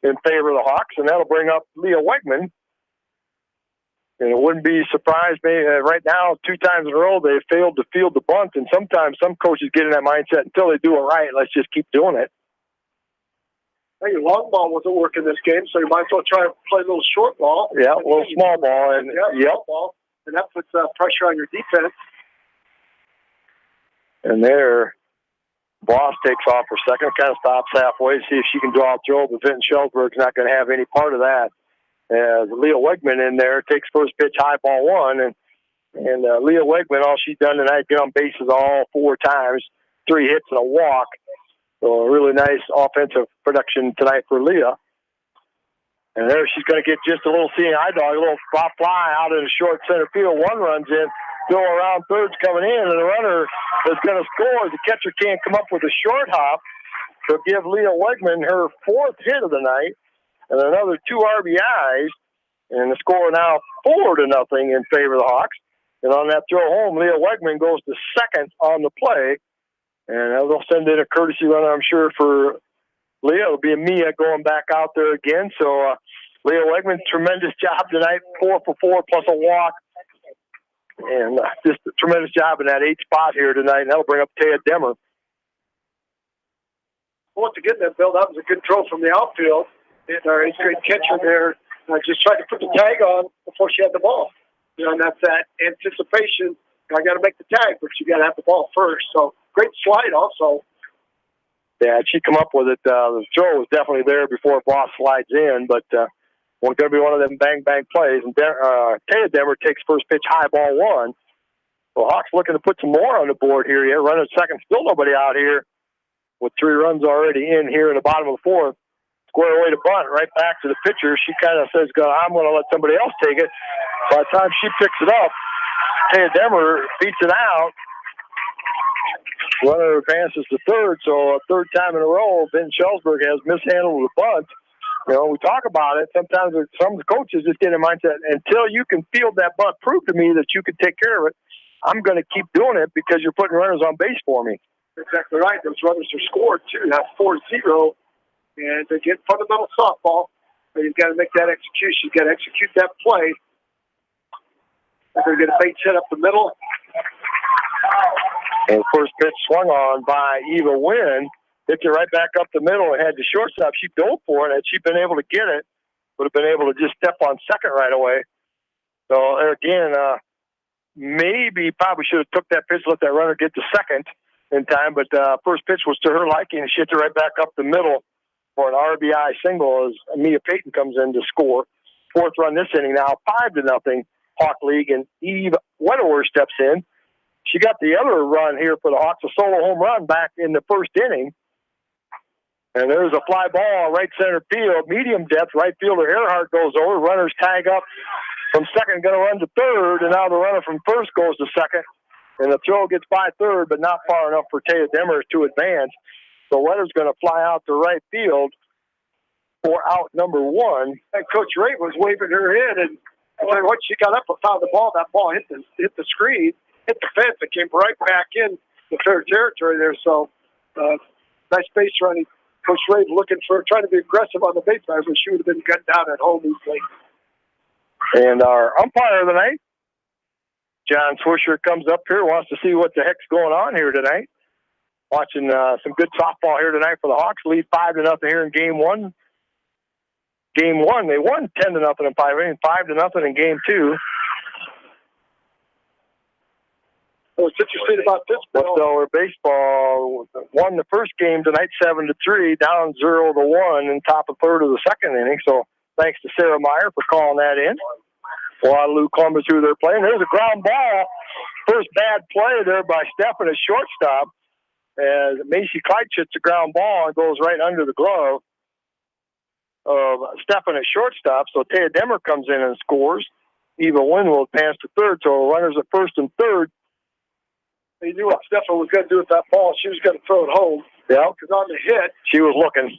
Speaker 1: in favor of the Hawks, and that'll bring up Leah Wegman. And it wouldn't be surprised, maybe right now, 2 times in a row, they failed to field the bunt, and sometimes some coaches get in that mindset until they do it right, let's just keep doing it.
Speaker 2: I think your long ball wasn't working this game, so you might as well try and play a little short ball.
Speaker 1: Yeah, a little small ball. And
Speaker 2: small ball, and that puts pressure on your defense.
Speaker 1: And there, Voss takes off for second, kind of stops halfway to see if she can draw a throw, but Vinton-Shellsburg's not going to have any part of that. Leah Wegman in there takes first pitch, high ball 1, and Leah Wegman, all she's done tonight, get on bases all 4 times, 3 hits and a walk. So a really nice offensive production tonight for Leah. And there she's going to get just a little seeing eye dog, a little pop fly out in the short center field. 1 runs in, go around third's coming in, and the runner is going to score. The catcher can't come up with a short hop. So give Leah Wegman her 4th hit of the night. And another 2 RBIs, and the score now 4-0 in favor of the Hawks. And on that throw home, Leah Wegman goes to second on the play, and they'll send in a courtesy runner, I'm sure, for Leah. It'll be Mia going back out there again. So Leah Wegman, tremendous job tonight, 4 for 4 plus a walk. And just a tremendous job in that 8th spot here tonight, and that'll bring up Taya Demmer.
Speaker 2: Once again, that Bill, that was a good throw from the outfield. And our 8th grade catcher there just tried to put the tag on before she had the ball. And that's that anticipation. I got to make the tag, but you got to have the ball first. So great slide also.
Speaker 1: Yeah, she come up with it. The throw was definitely there before Boss slides in, but going to be one of them bang plays. And Taya Demmer takes first pitch, high ball 1. So Hawks looking to put some more on the board here. Yeah, running second, still nobody out here with 3 runs already in here in the bottom of the 4th. Square away to bunt, right back to the pitcher. She kind of says, I'm going to let somebody else take it. By the time she picks it up, Taya Demmer beats it out. Runner advances to third, so a third time in a row, Vinton-Shellsburg has mishandled the bunt. You know, we talk about it. Sometimes some of the coaches just get in a mindset, until you can field that bunt, prove to me that you can take care of it, I'm going to keep doing it because you're putting runners on base for me.
Speaker 2: Exactly right. Those runners are scored, too. That's 4-0. And they get fundamental softball. But you've got to make that execution. You've got to execute that play. They're going to get a base hit up the middle.
Speaker 1: And first pitch swung on by Eva Wynn. Hit it right back up the middle and had the shortstop. She dove for it. Had she been able to get it, would have been able to just step on second right away. So, again, maybe probably should have took that pitch, let that runner get to second in time. But first pitch was to her liking, and she hit it right back up the middle for an RBI single as Mia Payton comes in to score. 4th run this inning now, 5-0 Hawk League, and Eve Wedewer steps in. She got the other run here for the Hawks, a solo home run back in the 1st inning. And there's a fly ball right center field, medium depth. Right fielder Earhart goes over. Runners tag up from second, going to run to third, and now the runner from first goes to second. And the throw gets by third, but not far enough for Taya Demmer to advance. So Weather's going to fly out to right field for out number 1.
Speaker 2: And Coach Ray was waving her in, and once she got up and found the ball, that ball hit the screen, hit the fence, and came right back in the fair territory there. So nice base running. Coach Ray trying to be aggressive on the base side, but she would have been gunned down at home easily.
Speaker 1: And our umpire of the night, John Swisher, comes up here, wants to see what the heck's going on here tonight. Watching some good softball here tonight for the Hawks. Lead 5-0 here in Game 1. Game 1, they won 10-0 in 5 innings, 5-0 in Game 2.
Speaker 2: What's interesting about this ball?
Speaker 1: Delaware baseball won the first game tonight 7-3, down 0-1 in top of third of the second inning. So thanks to Sarah Meyer for calling that in. Waterloo Columbus, who they're playing. There's a ground ball. First bad play there by Steffen at shortstop. As Macy Kleitz hits a ground ball and goes right under the glove of Steffen at shortstop. So Taya Demmer comes in and scores. Eva Wynn will advance to third. So runners at first and third.
Speaker 2: They knew what Steffen was going to do with that ball. She was going to throw it home.
Speaker 1: Yeah.
Speaker 2: Because on the hit,
Speaker 1: she was looking.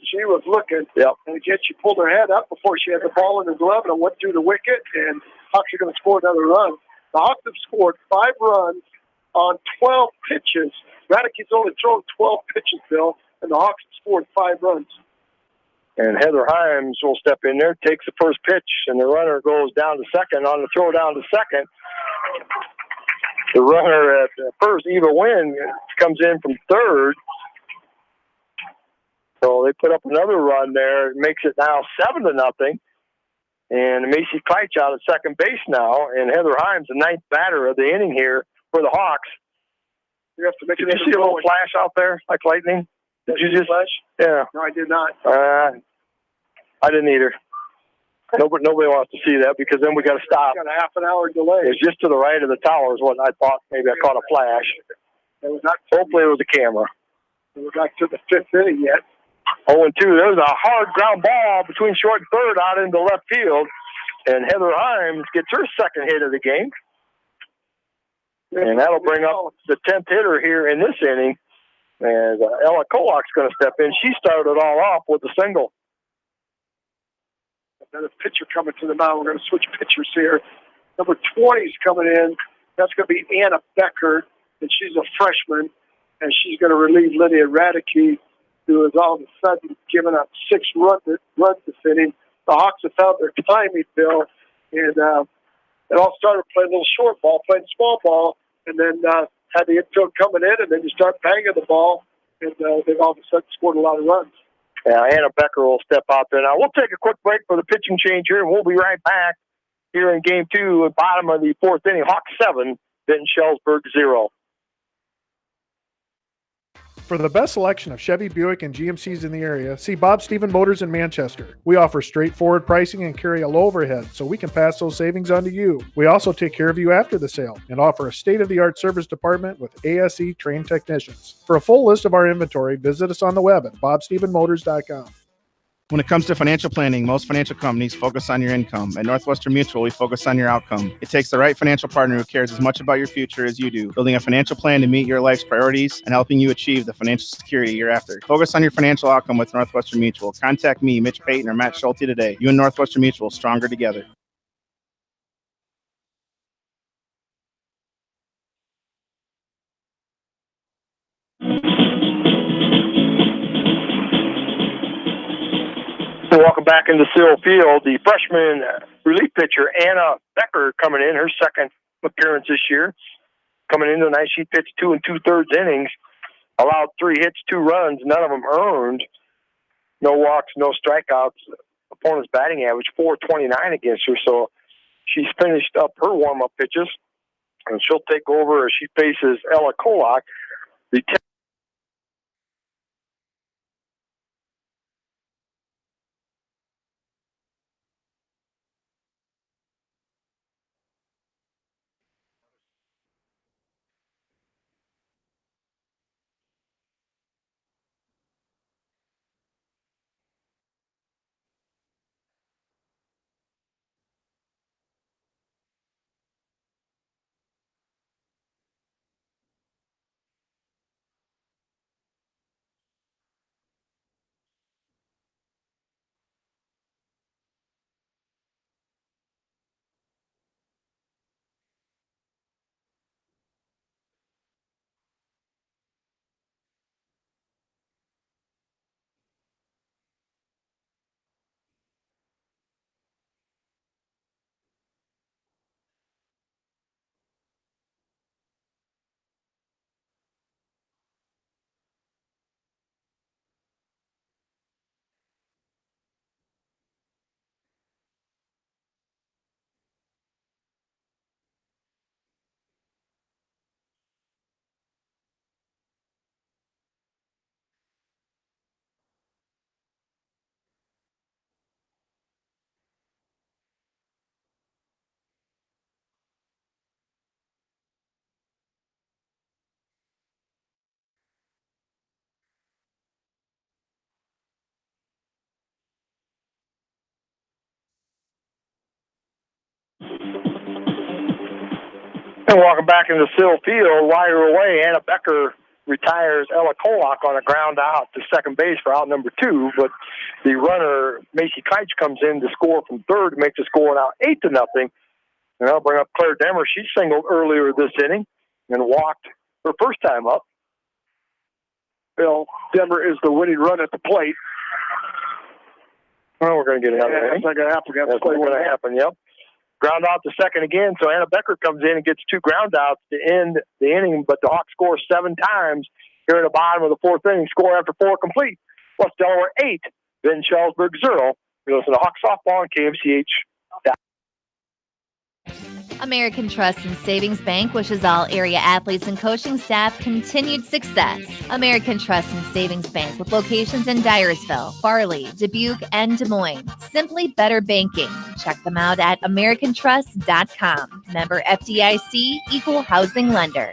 Speaker 2: Yep. And again, she pulled her head up before she had the ball in her glove and went through the wicket. And Hawks are going to score another run. The Hawks have scored 5 runs on 12 pitches. Radice's only thrown 12 pitches, Bill, and the Hawks have scored 5 runs.
Speaker 1: And Heather Himes will step in there, takes the first pitch, and the runner goes down to second. On the throw down to second, the runner at first, Eva Wynn, comes in from third. So they put up another run there. It makes it now 7-0. And Macy Kleitz out at second base now. And Heather Himes, the 9th batter of the inning here for the Hawks.
Speaker 2: You have to make
Speaker 1: Did you see a little flash out there, like lightning? Did you just
Speaker 2: flash?
Speaker 1: Yeah.
Speaker 2: No, I did not.
Speaker 1: I didn't either. Nobody wants to see that because then we got to stop.
Speaker 2: Got a half an hour delay.
Speaker 1: It's just to the right of the tower is what I thought. Maybe I caught a flash. Hopefully it was a camera.
Speaker 2: We're not to the 5th inning yet.
Speaker 1: 0-2. There's a hard ground ball between short and third out into left field. And Heather Himes gets her second hit of the game. And that'll bring up the 10th hitter here in this inning. And Ella Kolak's going to step in. She started it all off with a single.
Speaker 2: Another pitcher coming to the mound. We're going to switch pitchers here. Number 20 is coming in. That's going to be Anna Becker, and she's a freshman. And she's going to relieve Lydia Radicke, who has all of a sudden given up 6 runs this inning. The Hawks have found their timing, Bill, and It all started playing a little short ball, playing small ball, and then had the infield coming in, and then you start banging the ball, and they've all of a sudden scored a lot of runs.
Speaker 1: Yeah, Anna Becker will step out there now. We'll take a quick break for the pitching change here, and we'll be right back here in Game 2, bottom of the fourth inning. Hawks 7, Vinton-Shellsburg 0.
Speaker 17: For the best selection of Chevy, Buick, and GMCs in the area, see Bob Stephen Motors in Manchester. We offer straightforward pricing and carry a low overhead, so we can pass those savings on to you. We also take care of you after the sale and offer a state-of-the-art service department with ASE trained technicians. For a full list of our inventory, visit us on the web at bobstephenmotors.com.
Speaker 18: When it comes to financial planning, most financial companies focus on your income. At Northwestern Mutual, we focus on your outcome. It takes the right financial partner who cares as much about your future as you do, building a financial plan to meet your life's priorities and helping you achieve the financial security you're after. Focus on your financial outcome with Northwestern Mutual. Contact me, Mitch Payton, or Matt Schulte today. You and Northwestern Mutual, stronger together.
Speaker 1: Welcome back into Sill Field. The freshman relief pitcher, Anna Becker, coming in, her second appearance this year. Coming into the night, she pitched 2 2/3 innings, allowed 3 hits, 2 runs, none of them earned. No walks, no strikeouts. Opponent's batting average, .429 against her, so she's finished up her warm-up pitches, and she'll take over as she faces Ella Kolak. And welcome back into Sill Field. While you're away, Anna Becker retires Ella Kolak on a ground out to second base for out number 2, but the runner, Macy Keitch, comes in to score from third to make the score now 8-0. And I'll bring up Claire Demmer. She singled earlier this inning and walked her first time up.
Speaker 2: Bill Demmer is the winning run at the plate.
Speaker 1: Well, we're going to get another inning.
Speaker 2: That's not going to happen.
Speaker 1: That's not going to happen, yep. Ground out to second again, so Anna Becker comes in and gets 2 ground outs to end the inning, but the Hawks score 7 times here in the bottom of the fourth inning. Score after 4 complete. Plus Delaware 8, Vinton-Shellsburg 0. You listen to Hawks Softball on KMCH.
Speaker 19: American Trust and Savings Bank wishes all area athletes and coaching staff continued success. American Trust and Savings Bank with locations in Dyersville, Farley, Dubuque, and Des Moines. Simply better banking. Check them out at americantrust.com. Member FDIC, equal housing lender.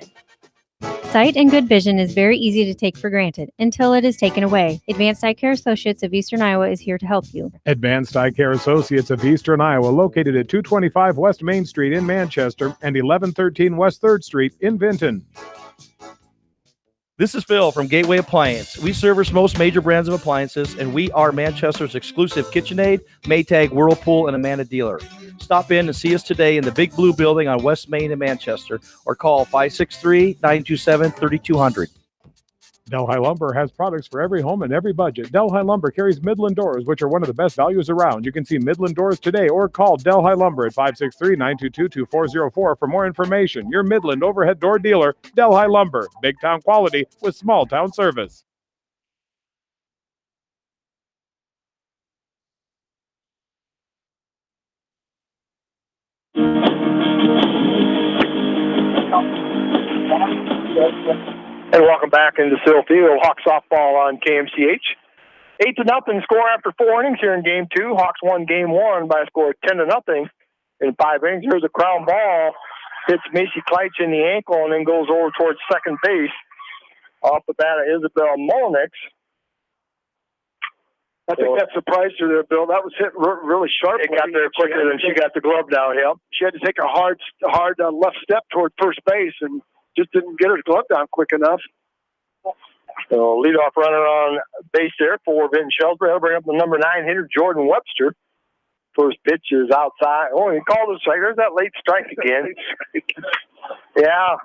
Speaker 7: Sight and good vision is very easy to take for granted until it is taken away. Advanced Eye Care Associates of Eastern Iowa is here to help you.
Speaker 11: Advanced Eye Care Associates of Eastern Iowa, located at 225 West Main Street in Manchester and 1113 West 3rd Street in Vinton.
Speaker 20: This is Phil from Gateway Appliance. We service most major brands of appliances, and we are Manchester's exclusive KitchenAid, Maytag, Whirlpool, and Amana dealer. Stop in and see us today in the Big Blue Building on West Main in Manchester, or call 563-927-3200.
Speaker 11: Delhi Lumber has products for every home and every budget. Delhi Lumber carries Midland doors, which are one of the best values around. You can see Midland doors today or call Delhi Lumber at 563-922-2404 for more information. Your Midland overhead door dealer, Delhi Lumber. Big town quality with small town service.
Speaker 1: And welcome back into Sill Field. Hawk softball on KMCH. 8-0 score after 4 innings here in Game 2. Hawks won Game 1 by a score of 10-0 in 5 innings. Here's a ground ball. Hits Macy Kleitch in the ankle and then goes over towards second base. Off the bat of Isabel Molnix.
Speaker 2: I think that surprised her there, Bill. That was hit really sharp.
Speaker 1: It got there quicker than she got the glove down, yeah.
Speaker 2: She had to take a hard left step toward first base and just didn't get her glove down quick enough.
Speaker 1: So leadoff runner on base there for Vinton-Shellsburg. They'll bring up the number 9 hitter, Jordan Webster. First pitch is outside. Oh, he called it a strike. There's that late strike again. Yeah,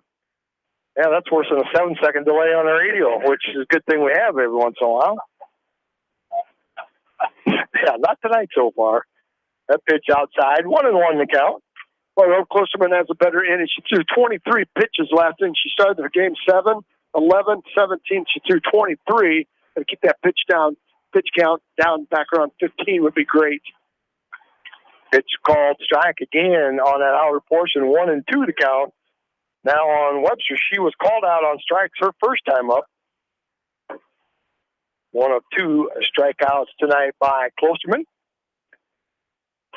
Speaker 1: that's worse than a 7-second delay on the radio, which is a good thing we have every once in a while. Yeah, not tonight so far. That pitch outside, 1-1 the count.
Speaker 2: Well, Earl Klosterman has a better inning. She threw 23 pitches last inning. She started the game 7, 11, 17. She threw 23. And to keep that pitch count down back around 15 would be great.
Speaker 1: Pitch called strike again on that outer portion, 1-2 the count. Now on Webster, she was called out on strikes her first time up. 1 of 2 strikeouts tonight by Klosterman.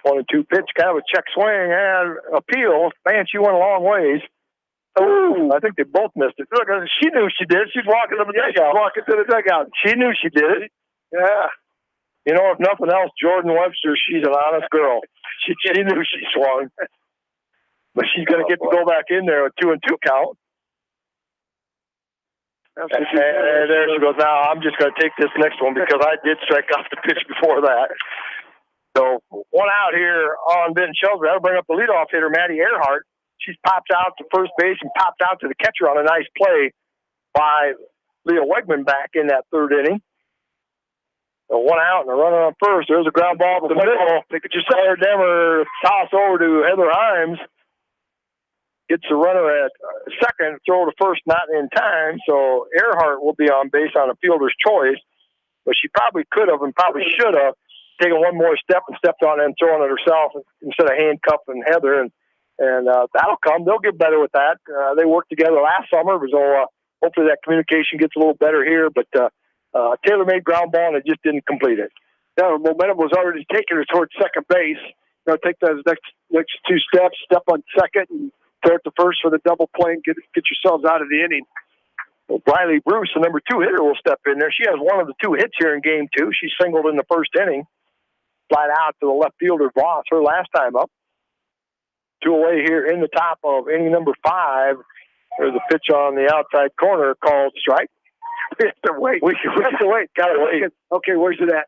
Speaker 1: 22 pitch, kind of a check swing and appeal. Man, she went a long ways. Oh, I think they both missed it. Look, she knew she did. She's walking to the dugout.
Speaker 2: Walking to the dugout.
Speaker 1: She knew she did it.
Speaker 2: Yeah.
Speaker 1: You know, if nothing else, Jordan Webster, she's an honest girl. She knew she swung. But she's going to get to go back in there with 2-2 count. And there she goes. Now I'm just going to take this next one because I did strike off the pitch before that. So 1 out here on Vinton-Shellsburg. That'll bring up the leadoff hitter, Maddie Earhart. She's popped out to first base and popped out to the catcher on a nice play by Leah Wegman back in that 3rd inning. So 1 out and a runner on first. There's a ground ball to the middle. Sarah Demmer toss over to Heather Himes. Gets the runner at second, throw to first, not in time. So Earhart will be on base on a fielder's choice. But she probably could have and probably should have taken one more step and stepped on it and thrown it herself instead of handcuffing Heather. And that'll come. They'll get better with that. They worked together last summer. So hopefully that communication gets a little better here. But tailor-made ground ball, and it just didn't complete it.
Speaker 2: Yeah, momentum was already taking her towards second base. Take those next 2 steps, step on second, and throw it to first for the double play and get yourselves out of the inning.
Speaker 1: Well, Briley Bruce, the number 2 hitter, will step in there. She has 1 of the 2 hits here in Game 2. She singled in the first inning. Flat out to the left fielder, Voss, her last time up. 2 away here in the top of inning number 5. There's a pitch on the outside corner called strike.
Speaker 2: We have to wait. We have to wait. Got to wait. Okay, where's it at?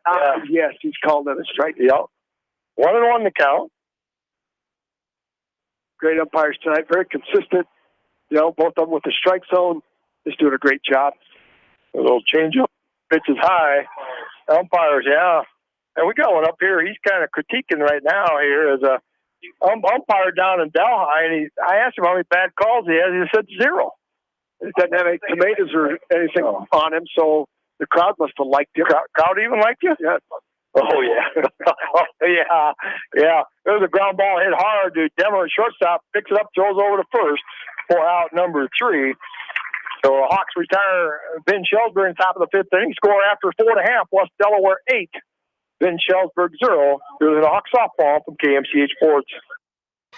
Speaker 2: Yes, he's called it a strike.
Speaker 1: Yep. 1-1 the count.
Speaker 2: Great umpires tonight. Very consistent. Both of them with the strike zone. Just doing a great job.
Speaker 1: A little changeup. Pitch is high. Umpires, yeah. And we got one up here. He's kind of critiquing right now here as a umpire down in Delhi. And I asked him how many bad calls he has. He said 0.
Speaker 2: He doesn't have any tomatoes or anything on him, so the crowd must have liked him.
Speaker 1: Crowd even liked you?
Speaker 2: Yeah.
Speaker 1: Oh, yeah. Yeah. There's a ground ball hit hard to Demmer at shortstop, picks it up, throws over to first for out number 3. So the Hawks retire Vinton-Shellsburg in top of the 5th inning. Score after 4.5, West Delaware 8. Vinton-Shellsburg 0. Here's the Hawks softball from KMCH Sports.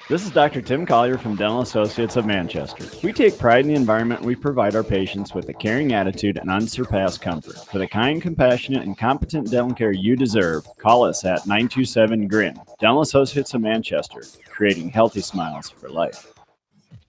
Speaker 21: This is Dr. Tim Collier from Dental Associates of Manchester. We take pride in the environment we provide our patients with a caring attitude and unsurpassed comfort. For the kind, compassionate, and competent dental care you deserve, call us at 927-GRIN. Dental Associates of Manchester, creating healthy smiles for life.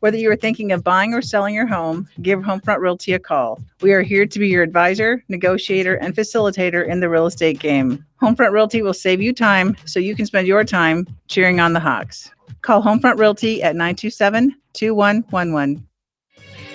Speaker 22: Whether you are thinking of buying or selling your home, give Homefront Realty a call. We are here to be your advisor, negotiator, and facilitator in the real estate game. Homefront Realty will save you time so you can spend your time cheering on the Hawks. Call Homefront Realty at 927-2111.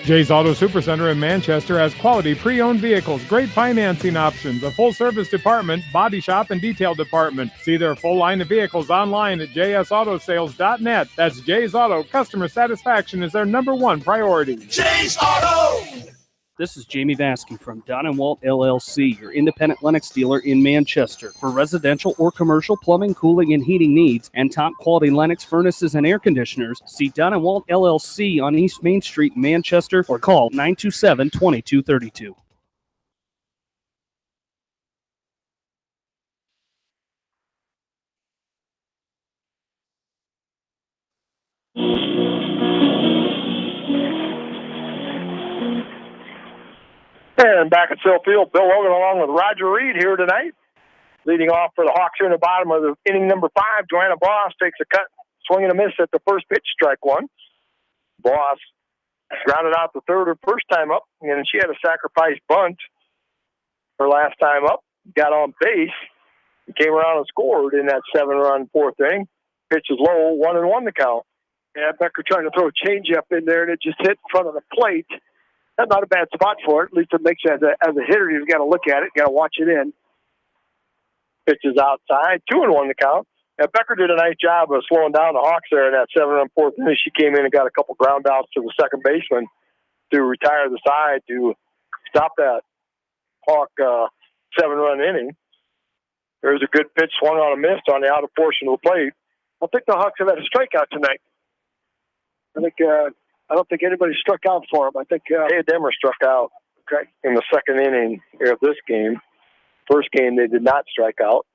Speaker 11: Jay's Auto Supercenter in Manchester has quality pre-owned vehicles, great financing options, a full-service department, body shop, and detail department. See their full line of vehicles online at jsautosales.net. That's Jay's Auto. Customer satisfaction is their #1 priority.
Speaker 3: Jay's Auto!
Speaker 4: This is Jamie Vaskey from Don & Walt LLC, your independent Lennox dealer in Manchester. For residential or commercial plumbing, cooling, and heating needs and top-quality Lennox furnaces and air conditioners, see Don & Walt LLC on East Main Street, Manchester, or call 927-2232.
Speaker 1: And back at Sill Field, Bill Logan along with Roger Reed here tonight. Leading off for the Hawks here in the bottom of the inning number 5. Joanna Boss takes a cut, swing and a miss at the first pitch, strike one. Boss grounded out the third her first time up, and she had a sacrifice bunt her last time up. Got on base, came around and scored in that 7-run fourth inning. Pitch is low, 1-1 the count.
Speaker 2: Yeah, Becker trying to throw a changeup in there, and it just hit in front of the plate. That's not a bad spot for it. At least it makes you, as a hitter, you've got to look at it, got to watch it in.
Speaker 1: Pitch is outside, 2-1 the count. And Becker did a nice job of slowing down the Hawks there in that 7-run fourth inning. She came in and got a couple ground outs to the second baseman to retire the side to stop that Hawk 7-run inning. There's a good pitch swung on a miss on the outer portion of the plate.
Speaker 2: I think the Hawks have had a strikeout tonight. I don't think anybody struck out for him. I think
Speaker 1: Hey Demmer struck out in the second inning of this game. First game, they did not strike out.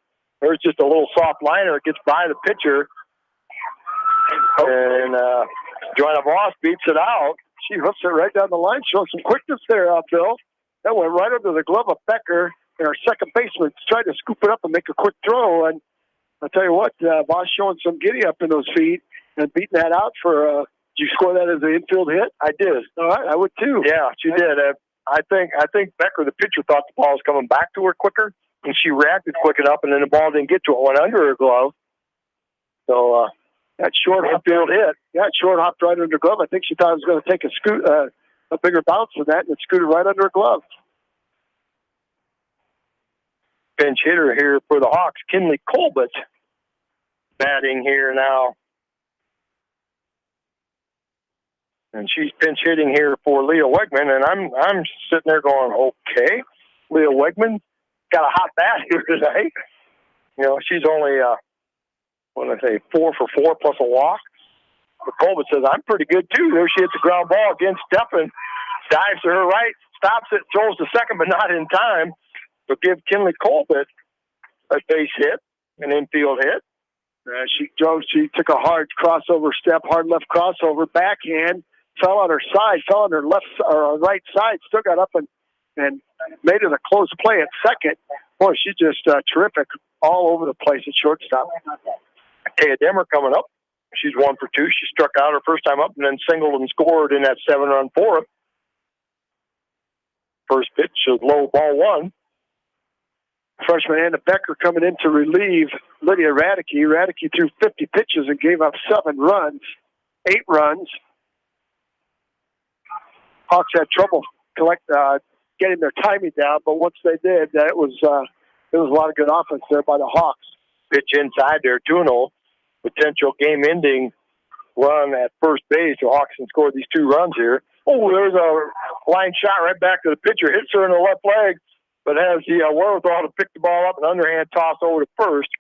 Speaker 1: There's just a little soft liner. It gets by the pitcher. And Joanna Voss beats it out.
Speaker 2: She hooks it right down the line. Showing some quickness there, Bill. That went right under the glove of Becker. And our second baseman tried to scoop it up and make a quick throw. And I'll tell you what, Voss showing some giddy up in those feet and beating that out for did you score that as an infield hit?
Speaker 1: I did.
Speaker 2: All right, I would too.
Speaker 1: Yeah, she did. I think Becker, the pitcher, thought the ball was coming back to her quicker, and she reacted quick enough, and then the ball didn't get to it. Went under her glove. So that short infield hit.
Speaker 2: Yeah, short hopped right under her glove. I think she thought it was going to take a bigger bounce than that, and it scooted right under her glove.
Speaker 1: Pinch hitter here for the Hawks, Kinley Colbert, batting here now. And she's pinch hitting here for Leah Wegman, and I'm sitting there going, okay, Leah Wegman got a hot bat here tonight. You know, she's only 4 for 4 plus a walk. But Colbert says, I'm pretty good too. There she hits the ground ball against Steffen, dives to her right, stops it, throws to second, but not in time. But give Kinley Colbert a base hit, an infield hit.
Speaker 2: She took a hard crossover step, hard left crossover, backhand. Fell on her side, fell on her left or right side, still got up and made it a close play at second. Boy, she's just terrific all over the place at shortstop.
Speaker 1: Taya Demmer coming up. She's 1 for 2. She struck out her first time up and then singled and scored in that 7-run fourth. First pitch is low, ball 1.
Speaker 2: Freshman Anna Becker coming in to relieve Lydia Radke. Radke threw 50 pitches and gave up 7 runs, 8 runs. Hawks had trouble getting their timing down, but once they did, it was a lot of good offense there by the Hawks.
Speaker 1: Pitch inside there, 2-0. Potential game-ending run at first base. The Hawks can score these 2 runs here. Oh, there's a line shot right back to the pitcher. Hits her in the left leg, but has the wherewithal to pick the ball up and underhand toss over to first.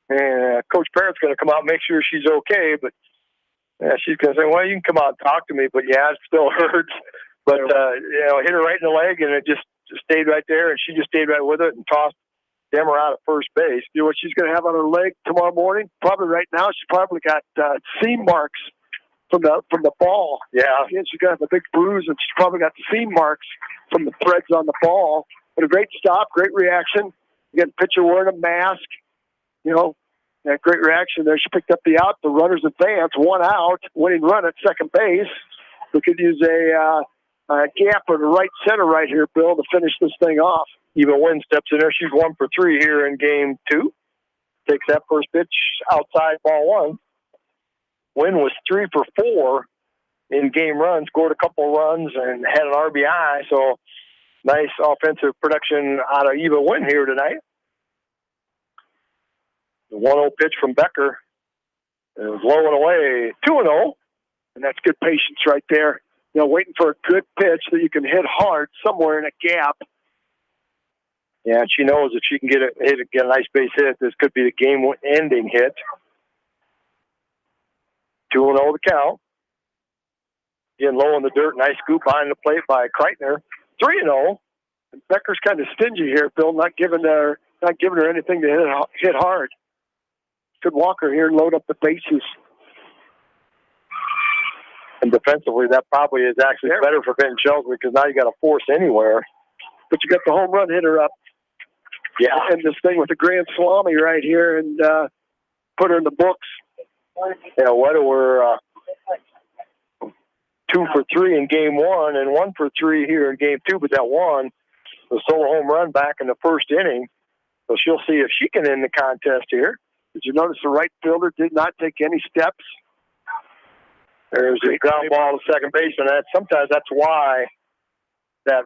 Speaker 1: And Coach Parrott's going to come out and make sure she's okay, but she's going to say, well, you can come out and talk to me, but yeah, it still hurts. But, hit her right in the leg, and it just stayed right there, and she just stayed right with it and tossed Demmer out at first base.
Speaker 2: You know what she's going to have on her leg tomorrow morning? Probably right now, she's probably got seam marks from the ball.
Speaker 1: Yeah.
Speaker 2: She's got a big bruise, and she's probably got the seam marks from the threads on the ball. But a great stop, great reaction. Again, pitcher wearing a mask, that great reaction there. She picked up the out. The runners advance, 1 out, winning run at second base. We could use a gap in the right center right here, Bill, to finish this thing off.
Speaker 1: Eva Wynn steps in there. She's 1 for 3 here in game 2. Takes that first pitch outside, ball 1. Wynn was 3 for 4 in-game run, scored a couple runs, and had an RBI. So nice offensive production out of Eva Wynn here tonight. The 1-0 pitch from Becker is low and away, 2-0.
Speaker 2: And that's good patience right there. You know, waiting for a good pitch that you can hit hard somewhere in a gap.
Speaker 1: Yeah, and she knows if she can get a nice base hit, this could be the game-ending hit. 2-0 the count. Getting low in the dirt, nice scoop behind the plate by Kreitner. 3-0.
Speaker 2: And Becker's kind of stingy here, Bill, not giving her anything to hit hard. Could walk her here and load up the bases.
Speaker 1: And defensively, that probably is actually better for Vinton-Shellsburg because now you got a force anywhere.
Speaker 2: But you got the home run hitter up.
Speaker 1: Yeah.
Speaker 2: And this thing with the grand salami right here and put her in the books.
Speaker 1: Yeah, Weta were 2 for 3 in game 1 and 1 for 3 here in game 2, but that one was solo home run back in the first inning. So she'll see if she can end the contest here.
Speaker 2: Did you notice the right fielder did not take any steps?
Speaker 1: There's a ground ball to second baseman. Sometimes that's why that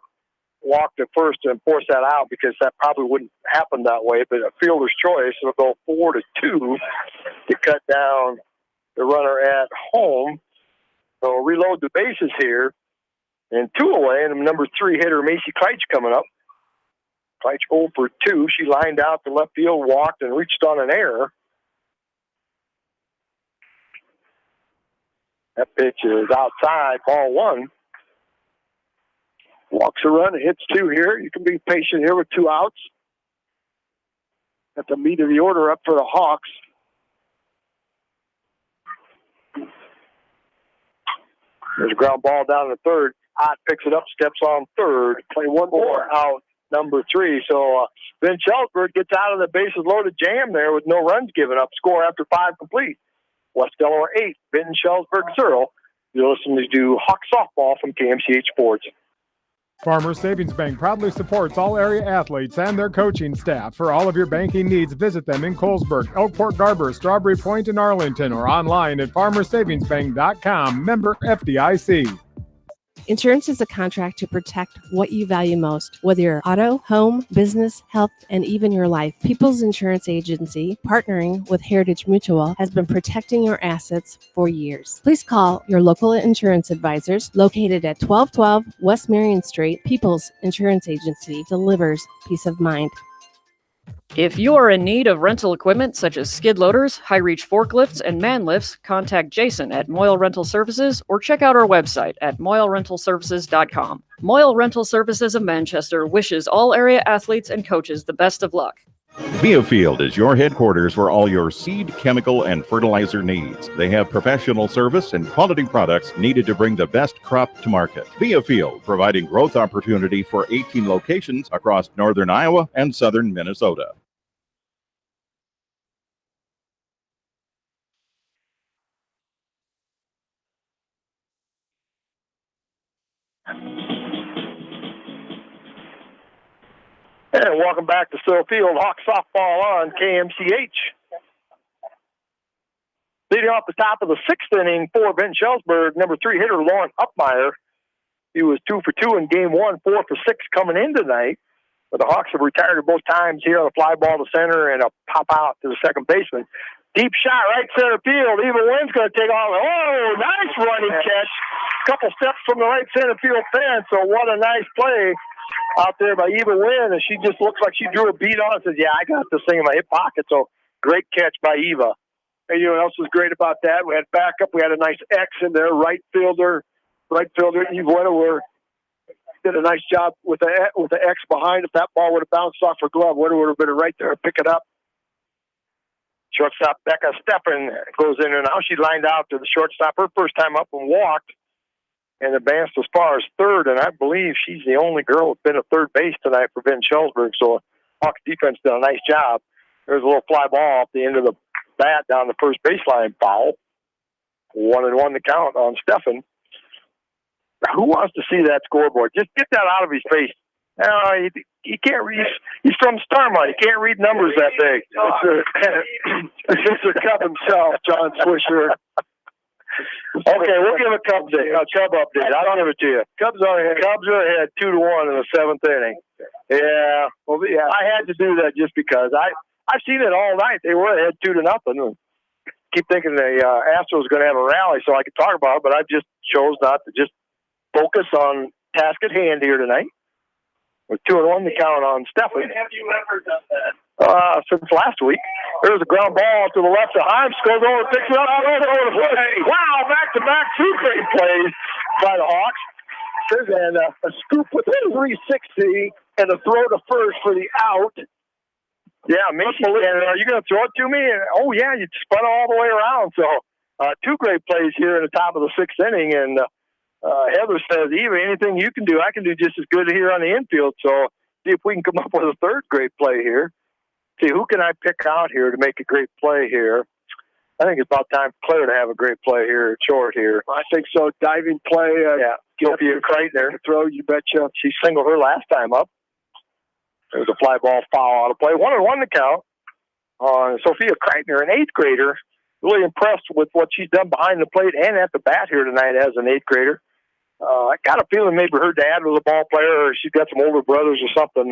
Speaker 1: walk to first and force that out, because that probably wouldn't happen that way. But a fielder's choice will go 4-2 to cut down the runner at home. So reload the bases here. And 2 away, and number 3 hitter, Macy Kleitsch, coming up. Kleitsch 0 for 2. She lined out to left field, walked, and reached on an error. That pitch is outside, ball 1.
Speaker 2: Walks a run, hits 2 here. You can be patient here with 2 outs. At the meat of the order up for the Hawks.
Speaker 1: There's a ground ball down to third. Ott picks it up, steps on third.
Speaker 2: Play 1 more.
Speaker 1: Out, number 3. So Vinton-Shellsburg gets out of the bases loaded jam there with no runs given up. Score after 5 complete. West Delaware 8, Vinton-Shellsburg 0. You're listening to Hawk Softball from KMCH Sports.
Speaker 11: Farmers Savings Bank proudly supports all area athletes and their coaching staff. For all of your banking needs, visit them in Colesburg, Elkport Garber, Strawberry Point, and Arlington, or online at farmersavingsbank.com. Member FDIC.
Speaker 3: Insurance is a contract to protect what you value most, whether you're auto, home, business, health, and even your life. People's Insurance Agency, partnering with Heritage Mutual, has been protecting your assets for years. Please call your local insurance advisors located at 1212 West Marion Street. People's Insurance Agency delivers peace of mind.
Speaker 6: If you are in need of rental equipment such as skid loaders, high-reach forklifts, and man lifts, contact Jason at Moyle Rental Services or check out our website at moylerentalservices.com. Moyle Rental Services of Manchester wishes all area athletes and coaches the best of luck.
Speaker 23: Biofield is your headquarters for all your seed, chemical, and fertilizer needs. They have professional service and quality products needed to bring the best crop to market. Biofield, providing growth opportunity for 18 locations across northern Iowa and southern Minnesota.
Speaker 1: And welcome back to Still Field. Hawk Softball on KMCH. Leading off the top of the 6th inning for Vinton-Shellsburg, number 3 hitter Lauren Upmeyer. He was 2 for 2 in game 1, 4 for 6 coming in tonight. But the Hawks have retired both times here on a fly ball to center and a pop out to the second baseman. Deep shot, right center field. Eva Wynn's going to take off. Oh, nice running catch. Couple steps from the right center field fence. So what a nice play out there by Eva Wynn. And she just looks like she drew a beat on it and says, yeah, I got this thing in my hip pocket. So great catch by Eva.
Speaker 2: And you know what else was great about that? We had backup. We had a nice X in there. Right fielder, Eva Wynn did a nice job with the X behind. If that ball would have bounced off her glove, Wynn would have been right there, pick it up.
Speaker 1: Shortstop Becca Steffen goes in and out. She lined out to the shortstop her first time up and walked and advanced as far as third. And I believe she's the only girl who's been at third base tonight for Vinton-Shellsburg. So Hawks defense did a nice job. There's a little fly ball off the end of the bat down the first baseline, foul. 1-1 to count on Steffen. Who wants to see that scoreboard? Just get that out of his face. He can't read. He's from Starmont. He can't read numbers that big.
Speaker 2: It's Mr. Cup himself, John Swisher.
Speaker 1: Okay, Okay, we'll give a Chubb update. I'll give it to you. Cubs are ahead 2-1 in the 7th inning. Yeah, well, yeah, I had to do that just because I've seen it all night. They were ahead 2-0. Keep thinking the Astros going to have a rally so I could talk about it, but I just chose not to just focus on task at hand here tonight. With 2-1 to count on Stephanie. When have you ever done that? Since last week. There's a ground ball to the left of Himes. Goes over, picks it up, over the play. Wow, back-to-back 2 great plays by the Hawks. And a scoop with a 360 and a throw to first for the out. Yeah, Mason, are you going to throw it to me? Oh, yeah, you spun all the way around. So 2 great plays here in the top of the 6th inning. And Heather says, Eva, anything you can do, I can do just as good here on the infield. So see if we can come up with a 3rd great play here. See, who can I pick out here to make a great play here? I think it's about time for Claire to have a great play here, short here.
Speaker 2: I think so. Diving play.
Speaker 1: Sophia Kreitner.
Speaker 2: Throw, you betcha.
Speaker 1: She singled her last time up. There's a fly ball foul out of play. 1-1 to count on Sophia Kreitner, an 8th grader. Really impressed with what she's done behind the plate and at the bat here tonight as an 8th grader. I got a feeling maybe her dad was a ball player or she's got some older brothers or something.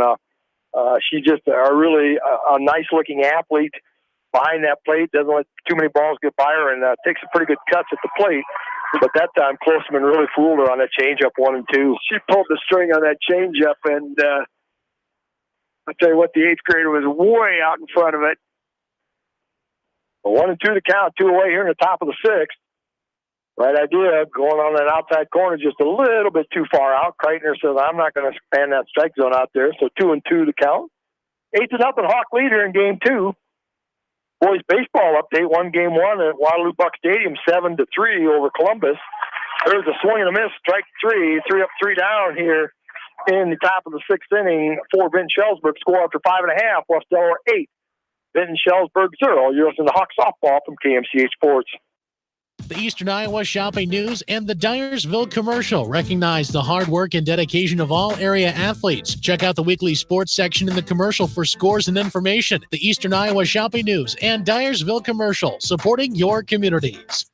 Speaker 1: She's just a really nice-looking athlete behind that plate. Doesn't let too many balls get by her and takes some pretty good cuts at the plate. But that time, Closeman really fooled her on that changeup 1 and 2.
Speaker 2: She pulled the string on that changeup, and I'll tell you what, the 8th grader was way out in front of it.
Speaker 1: 1 and 2 to count, 2 away here in the top of the 6th. Right idea, going on that outside corner just a little bit too far out. Kreitner says, I'm not going to span that strike zone out there. So 2 and 2 to count. 8-0 Hawk leader in game 2. Boys baseball update, won game 1 at Waterloo Buck Stadium, 7-3 over Columbus. There's a swing and a miss, strike 3, 3 up, 3 down here in the top of the 6th inning for Vinton-Shellsburg. Score after 5.5, West Delaware 8. Vinton-Shellsburg 0. You're listening to Hawk softball from KMCH Sports.
Speaker 5: The Eastern Iowa Shopping News and the Dyersville Commercial recognize the hard work and dedication of all area athletes. Check out the weekly sports section in the commercial for scores and information. The Eastern Iowa Shopping News and Dyersville Commercial, supporting your communities.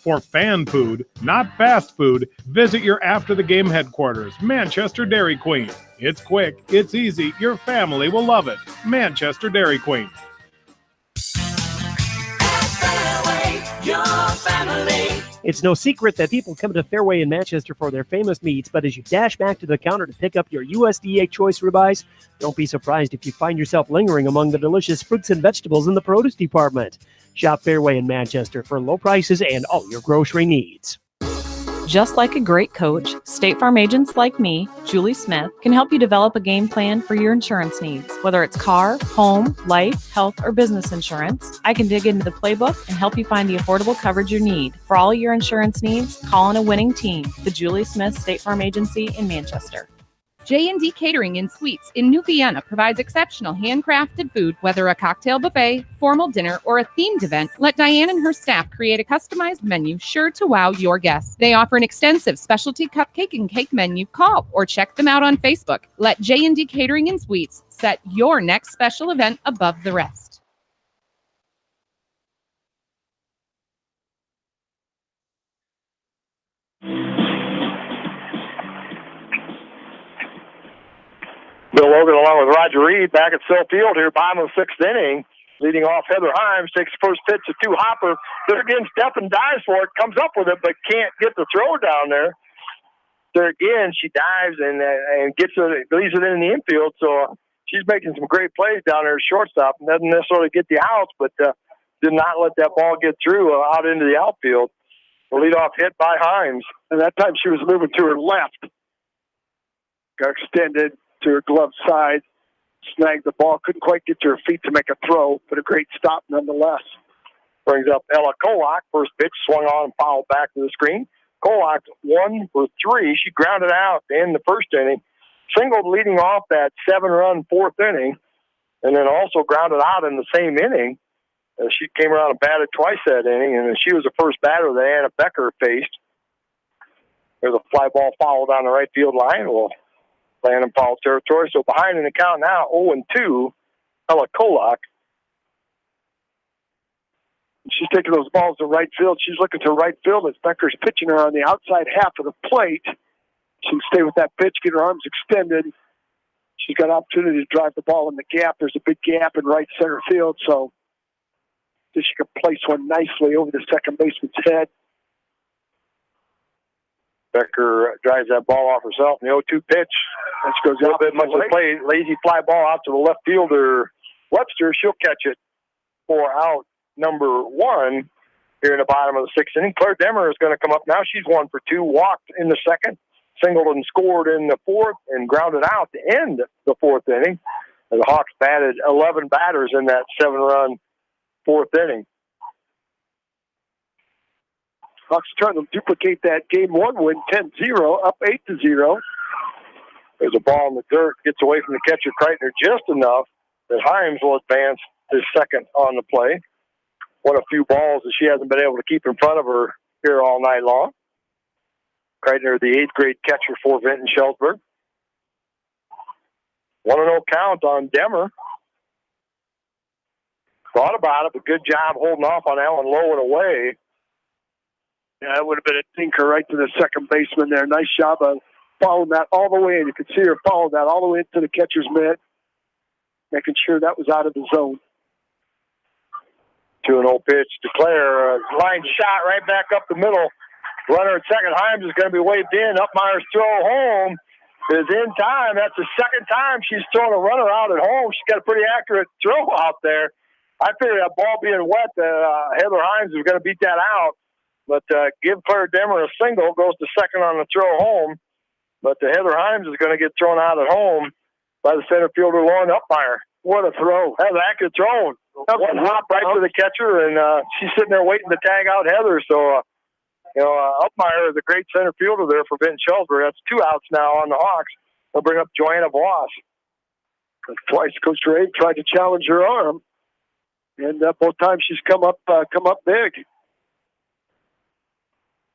Speaker 11: For fan food, not fast food, visit your after-the-game headquarters, Manchester Dairy Queen. It's quick, it's easy, your family will love it. Manchester Dairy Queen.
Speaker 8: Your family. It's no secret that people come to Fairway in Manchester for their famous meats, but as you dash back to the counter to pick up your USDA choice ribeyes, don't be surprised if you find yourself lingering among the delicious fruits and vegetables in the produce department. Shop Fairway in Manchester for low prices and all your grocery needs.
Speaker 9: Just like a great coach, State Farm agents like me, Julie Smith, can help you develop a game plan for your insurance needs. Whether it's car, home, life, health, or business insurance, I can dig into the playbook and help you find the affordable coverage you need. For all your insurance needs, call on a winning team. The Julie Smith State Farm Agency in Manchester.
Speaker 10: J&D Catering and Suites in New Vienna provides exceptional handcrafted food, whether a cocktail buffet, formal dinner, or a themed event. Let Diane and her staff create a customized menu sure to wow your guests. They offer an extensive specialty cupcake and cake menu. Call or check them out on Facebook. Let J&D Catering and Suites set your next special event above the rest.
Speaker 1: Bill Logan along with Roger Reed back at Sill Field here, bottom of the 6th inning. Leading off Heather Himes, takes the first pitch to 2 Hopper. There again, Stephen dives for it, comes up with it, but can't get the throw down there. There again, she dives and gets it, leaves it in the infield. So she's making some great plays down there at shortstop. Doesn't necessarily get the outs, but did not let that ball get through out into the outfield. The leadoff hit by Himes.
Speaker 2: And that time she was moving to her left. Got extended to her glove side, snagged the ball, couldn't quite get to her feet to make a throw, but a great stop nonetheless.
Speaker 1: Brings up Ella Kolak. First pitch swung on and fouled back to the screen. Kolak 1 for 3. She grounded out in the first inning, singled leading off that 7-run 4th inning, and then also grounded out in the same inning. She came around and batted twice that inning, and she was the first batter that Anna Becker faced. There's a fly ball foul down the right field line. Well, playing in foul territory. So behind in the count now, 0-2, Ella Kolak.
Speaker 2: She's taking those balls to right field. She's looking to right field as Becker's pitching her on the outside half of the plate. She can stay with that pitch, get her arms extended. She's got an opportunity to drive the ball in the gap. There's a big gap in right center field, so she can place one nicely over the second baseman's head.
Speaker 1: Becker drives that ball off herself in the 0-2 pitch. And she goes a little bit much of the play. Lazy fly ball out to the left fielder, Webster. She'll catch it for out number 1 here in the bottom of the 6th inning. Claire Demmer is going to come up now. She's 1 for 2, walked in the 2nd, singled and scored in the 4th, and grounded out to end the 4th inning. And the Hawks batted 11 batters in that 7-run 4th inning.
Speaker 2: Hawks trying to duplicate that Game 1 win, 10-0, up 8-0.
Speaker 1: There's a ball in the dirt, gets away from the catcher, Kreitner, just enough that Himes will advance to second on the play. What a few balls that she hasn't been able to keep in front of her here all night long. Kreitner, the 8th grade catcher for Vinton-Shellsburg. 1-0 count on Demmer. Thought about it, but good job holding off on Ellen low and away.
Speaker 2: Yeah, that would have been a tinker right to the second baseman there. Nice job of following that all the way in. You could see her follow that all the way into the catcher's mitt, making sure that was out of the zone.
Speaker 1: 2-0 pitch to Claire. Line shot right back up the middle. Runner at second, Himes, is going to be waved in. Upmeyer's throw home is in time. That's the second time she's thrown a runner out at home. She's got a pretty accurate throw out there. I figured that ball being wet, Heather Himes was going to beat that out. But give Claire Demmer a single, goes to second on the throw home. But Heather Himes is going to get thrown out at home by the center fielder, Lauren Upmeyer.
Speaker 2: What a throw.
Speaker 1: That was accurate throwing. One hop right to the catcher, and she's sitting there waiting to tag out Heather. So, Upmeyer is a great center fielder there for Vinton-Shellsburg. That's 2 outs now on the Hawks. They'll bring up Joanna Voss.
Speaker 2: Twice Coach Ray tried to challenge her arm, and both times she's come up big.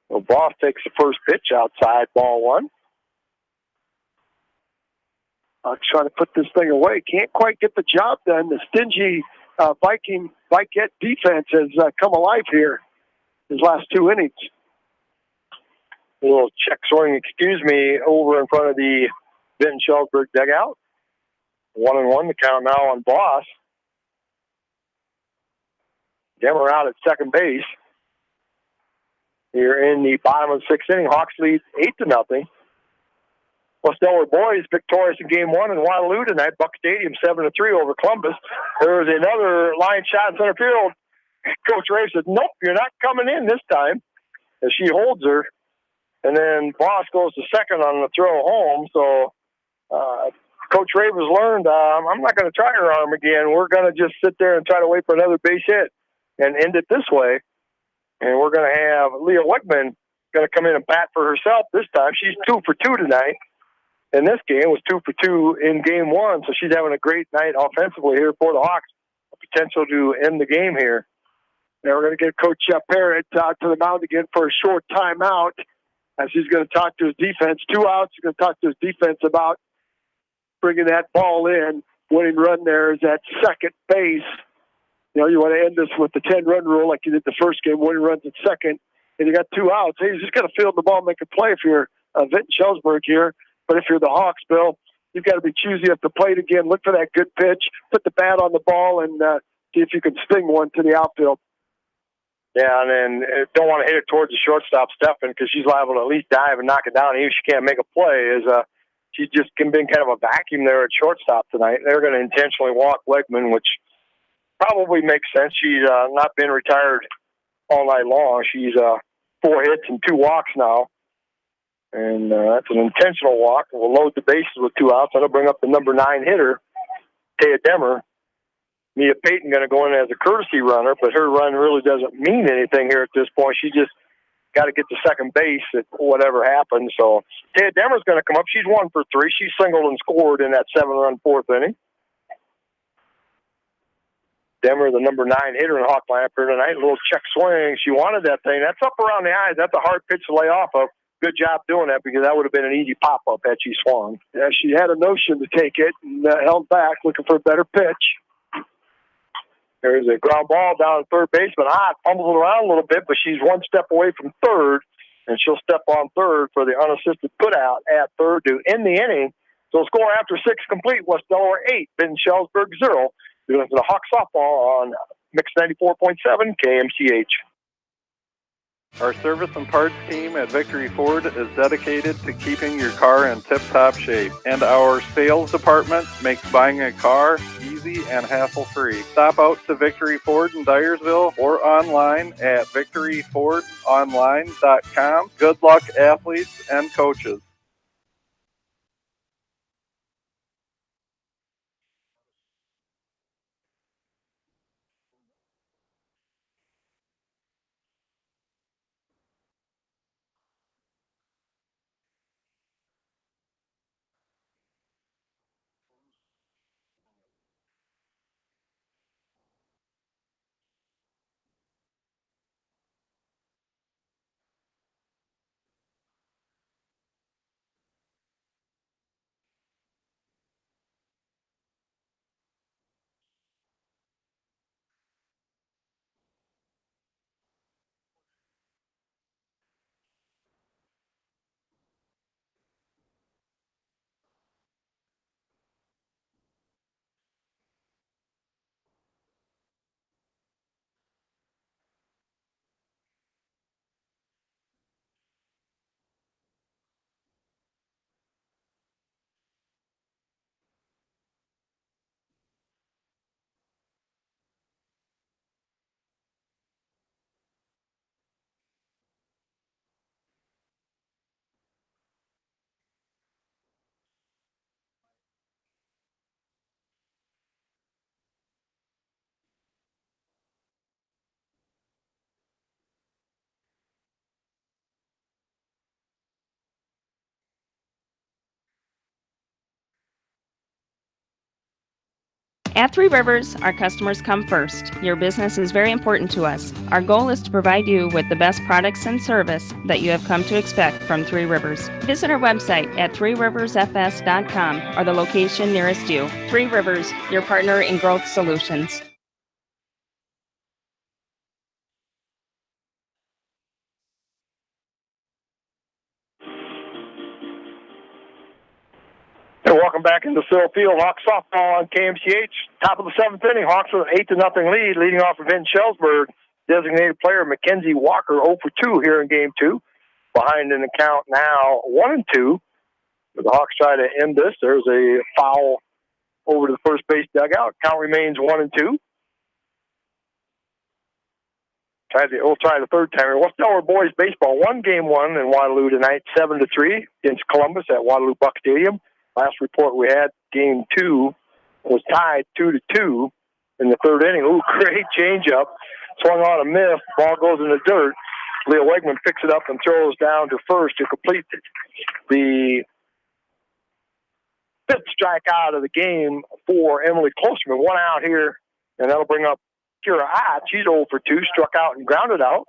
Speaker 1: Well, Voss takes the first pitch outside, ball 1.
Speaker 2: Trying to put this thing away. Can't quite get the job done. The stingy Vikette defense has come alive here his last 2 innings.
Speaker 1: A little check swing, over in front of the Vinton-Shellsburg dugout. 1-1, the count now on Voss. Demmer out at second base. Here in the bottom of the 6th inning, Hawks lead 8-0. West Delaware boys victorious in Game 1 in Waterloo tonight. Buck Stadium 7-3 over Columbus. There was another line shot in center field. Coach Ray said, "Nope, you're not coming in this time." As she holds her, and then Voss goes to second on the throw home. So Coach Ray has learned, I'm not going to try her arm again. We're going to just sit there and try to wait for another base hit and end it this way. And we're going to have Leah Wickman going to come in and bat for herself this time. She's 2 for 2 tonight. In this game, was 2 for 2 in Game 1, so she's having a great night offensively here for the Hawks. Potential to end the game here.
Speaker 2: Now we're going to get Coach Parrott out to the mound again for a short timeout as he's going to talk to his defense. 2 outs. He's going to talk to his defense about bringing that ball in. Winning run there is at second base. You want to end this with the 10-run rule like you did the first game. Winning runs at second, and you got 2 outs. Hey, you just got to field the ball and make a play if you're Vinton-Shellsburg here. But if you're the Hawks, Bill, you've got to be choosy at the plate again. Look for that good pitch. Put the bat on the ball and see if you can sting one to the outfield.
Speaker 1: Yeah, and then don't want to hit it towards the shortstop, Stefan, because she's liable to at least dive and knock it down. Even if she can't make a play, she's just been kind of a vacuum there at shortstop tonight. They're going to intentionally walk Wegman, which probably makes sense. She's not been retired all night long. She's 4 hits and 2 walks now. And that's an intentional walk. We'll load the bases with 2 outs. That'll bring up the number 9 hitter, Taya Demmer. Mia Payton going to go in as a courtesy runner, but her run really doesn't mean anything here at this point. She just got to get to second base if whatever happens. So Taya Demmer's going to come up. She's 1 for 3. She singled and scored in that 7-run 4th inning. Demmer, the number 9 hitter in Hawk lineup here tonight. A little check swing. She wanted that thing. That's up around the eyes. That's a hard pitch to lay off of. Good job doing that because that would have been an easy pop-up had she swung.
Speaker 2: Yeah, she had a notion to take it and held back, looking for a better pitch.
Speaker 1: There's a ground ball down at third baseman. Fumbles it around a little bit, but she's one step away from third, and she'll step on third for the unassisted putout at third to end the inning. So score after 6 complete, West Delaware 8, Vinton-Shellsburg 0. You're listening to Hawk Softball on Mix 94.7 KMCH.
Speaker 12: Our service and parts team at Victory Ford is dedicated to keeping your car in tip-top shape. And our sales department makes buying a car easy and hassle-free. Stop out to Victory Ford in Dyersville or online at victoryfordonline.com. Good luck, athletes and coaches.
Speaker 9: At Three Rivers, our customers come first. Your business is very important to us. Our goal is to provide you with the best products and service that you have come to expect from Three Rivers. Visit our website at threeriversfs.com or the location nearest you. Three Rivers, your partner in growth solutions.
Speaker 1: And welcome back into Sill Field. Hawks softball on KMCH. Top of the 7th inning. Hawks with an 8-0 lead, leading off of Vinton-Shellsburg. Designated player Mackenzie Walker 0 for 2 here in Game 2. Behind in the count now 1-2. The Hawks try to end this. There's a foul over to the first base dugout. Count remains 1-2. We'll try the third time. West Delaware boys baseball won Game 1 in Waterloo tonight, 7-3 against Columbus at Waterloo Buck Stadium. Last report we had, Game 2 was tied 2-2 in the third inning. Ooh, great changeup. Swung on a miss. Ball goes in the dirt. Leah Wegman picks it up and throws down to first to complete the 5th strikeout of the game for Emily Klosterman. 1 out here, and that'll bring up Kira Ott. She's 0 for 2, struck out and grounded out.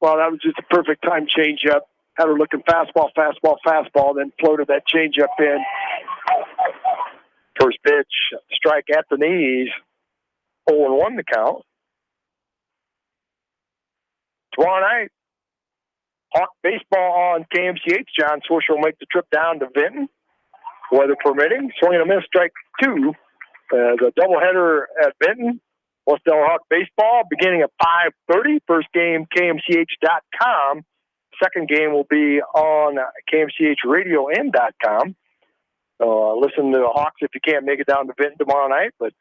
Speaker 2: Well, that was just a perfect time changeup. Had her looking fastball, then floated that changeup in.
Speaker 1: First pitch, strike at the knees. 0-1 the count. Tomorrow night, Hawk baseball on KMCH. John Swisher will make the trip down to Vinton, weather permitting. Swing and a miss, strike 2. The doubleheader at Vinton. West Delaware Hawk baseball beginning at 5:30. First game, KMCH.com. Second game will be on KMCH Radio and .com. Listen to the Hawks if you can't make it down to Vinton tomorrow night, but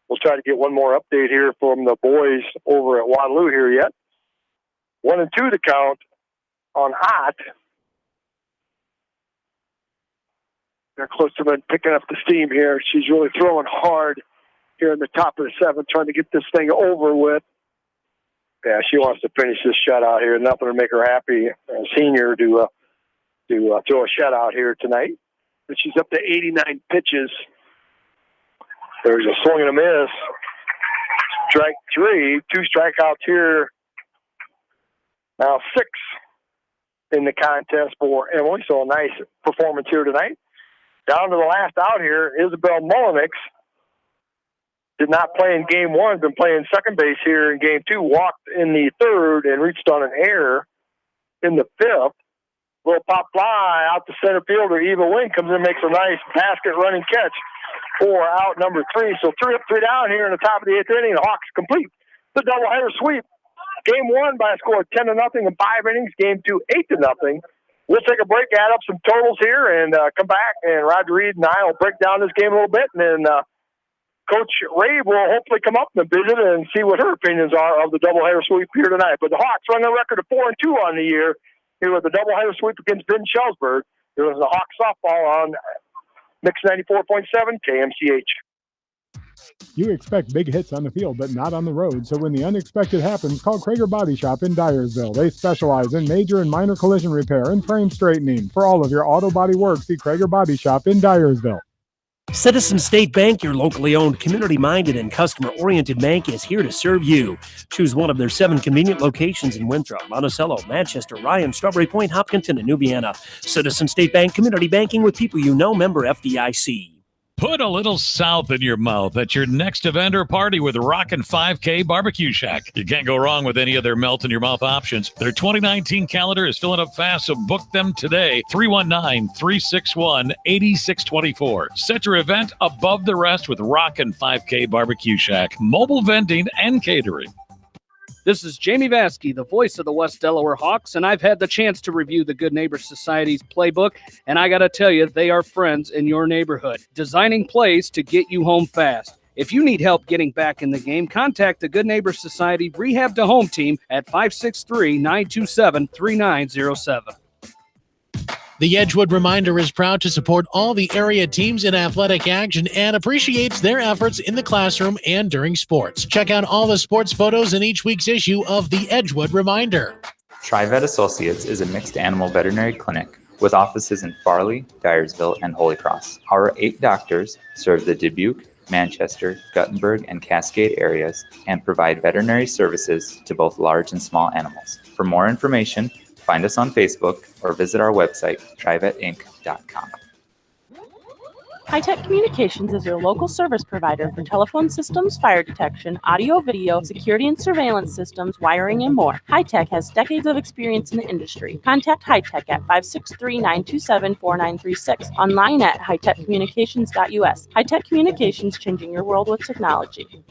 Speaker 1: we'll try to get one more update here from the boys over at Waterloo here yet. 1-2 to count on Ott.
Speaker 2: They're close to picking up the steam here. She's really throwing hard here in the top of the 7th, trying to get this thing over with. Yeah, she wants to finish this shutout here. Nothing to make her happy. Senior to throw a shutout here tonight. But she's up to 89 pitches. There's a swing and a miss. Strike 3. 2 strikeouts here. Now 6 in the contest for Emily. So a nice performance here tonight. Down to the last out here, Isabel Mullenix.
Speaker 1: did not play in game one, been playing second base here in game two, walked in the third and reached on an error in the fifth. Little pop fly out to center fielder. Eva Wing comes in, makes a nice basket running catch for out number 3. So 3 up, 3 down here in the top of the 8th inning. The Hawks complete the doubleheader sweep. Game one by a score of 10-0 in 5 innings. Game two, 8-0. We'll take a break, add up some totals here, and come back. And Roger Reed and I will break down this game a little bit, and then Coach Ray will hopefully come up and visit and see what her opinions are of the doubleheader sweep here tonight. But the Hawks run their record of 4-2 on the year here with the doubleheader sweep against Vinton-Shellsburg. It was the Hawks softball on Mix 94.7 KMCH.
Speaker 11: You expect big hits on the field, but not on the road. So when the unexpected happens, call Krager Body Shop in Dyersville. They specialize in major and minor collision repair and frame straightening. For all of your auto body work, see Krager Body Shop in Dyersville.
Speaker 13: Citizen State Bank, your locally owned, community-minded, and customer-oriented bank, is here to serve you. Choose one of their 7 convenient locations in Winthrop, Monticello, Manchester, Ryan, Strawberry Point, Hopkinton, and Nubiana. Citizen State Bank, community banking with people you know, member FDIC.
Speaker 14: Put a little south in your mouth at your next event or party with Rockin' 5K Barbecue Shack. You can't go wrong with any of their melt-in-your-mouth options. Their 2019 calendar is filling up fast, so book them today. 319-361-8624. Set your event above the rest with Rockin' 5K Barbecue Shack. Mobile vending and catering.
Speaker 4: This is Jamie Vaskey, the voice of the West Delaware Hawks, and I've had the chance to review the Good Neighbor Society's playbook, and I got to tell you, they are friends in your neighborhood, designing plays to get you home fast. If you need help getting back in the game, contact the Good Neighbor Society Rehab to Home team at 563-927-3907.
Speaker 5: The Edgewood Reminder is proud to support all the area teams in athletic action and appreciates their efforts in the classroom and during sports. Check out all the sports photos in each week's issue of the Edgewood Reminder.
Speaker 15: TriVet Associates is a mixed animal veterinary clinic with offices in Farley, Dyersville, and Holy Cross. Our 8 doctors serve the Dubuque, Manchester, Guttenberg, and Cascade areas and provide veterinary services to both large and small animals. For more information, find us on Facebook or visit our website, trivetinc.com.
Speaker 9: High-Tech Communications is your local service provider for telephone systems, fire detection, audio, video, security and surveillance systems, wiring, and more. High-Tech has decades of experience in the industry. Contact High-Tech at 563-927-4936, online at hightechcommunications.us. High-Tech Communications, changing your world with technology.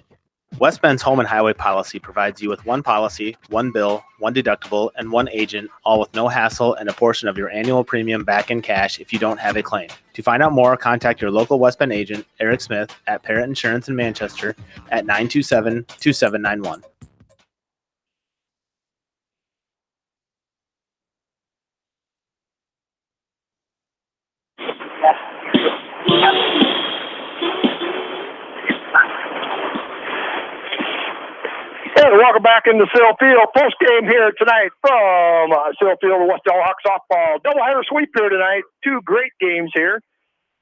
Speaker 24: West Bend's home and highway policy provides you with one policy, one bill, one deductible, and one agent, all with no hassle and a portion of your annual premium back in cash if you don't have a claim. To find out more, contact your local West Bend agent, Eric Smith, at Parrott Insurance in Manchester at 927-2791.
Speaker 1: And welcome back into Sill Field. Post game here tonight from Sill Field, the West Delaware Hawks softball doubleheader sweep here tonight. 2 great games here.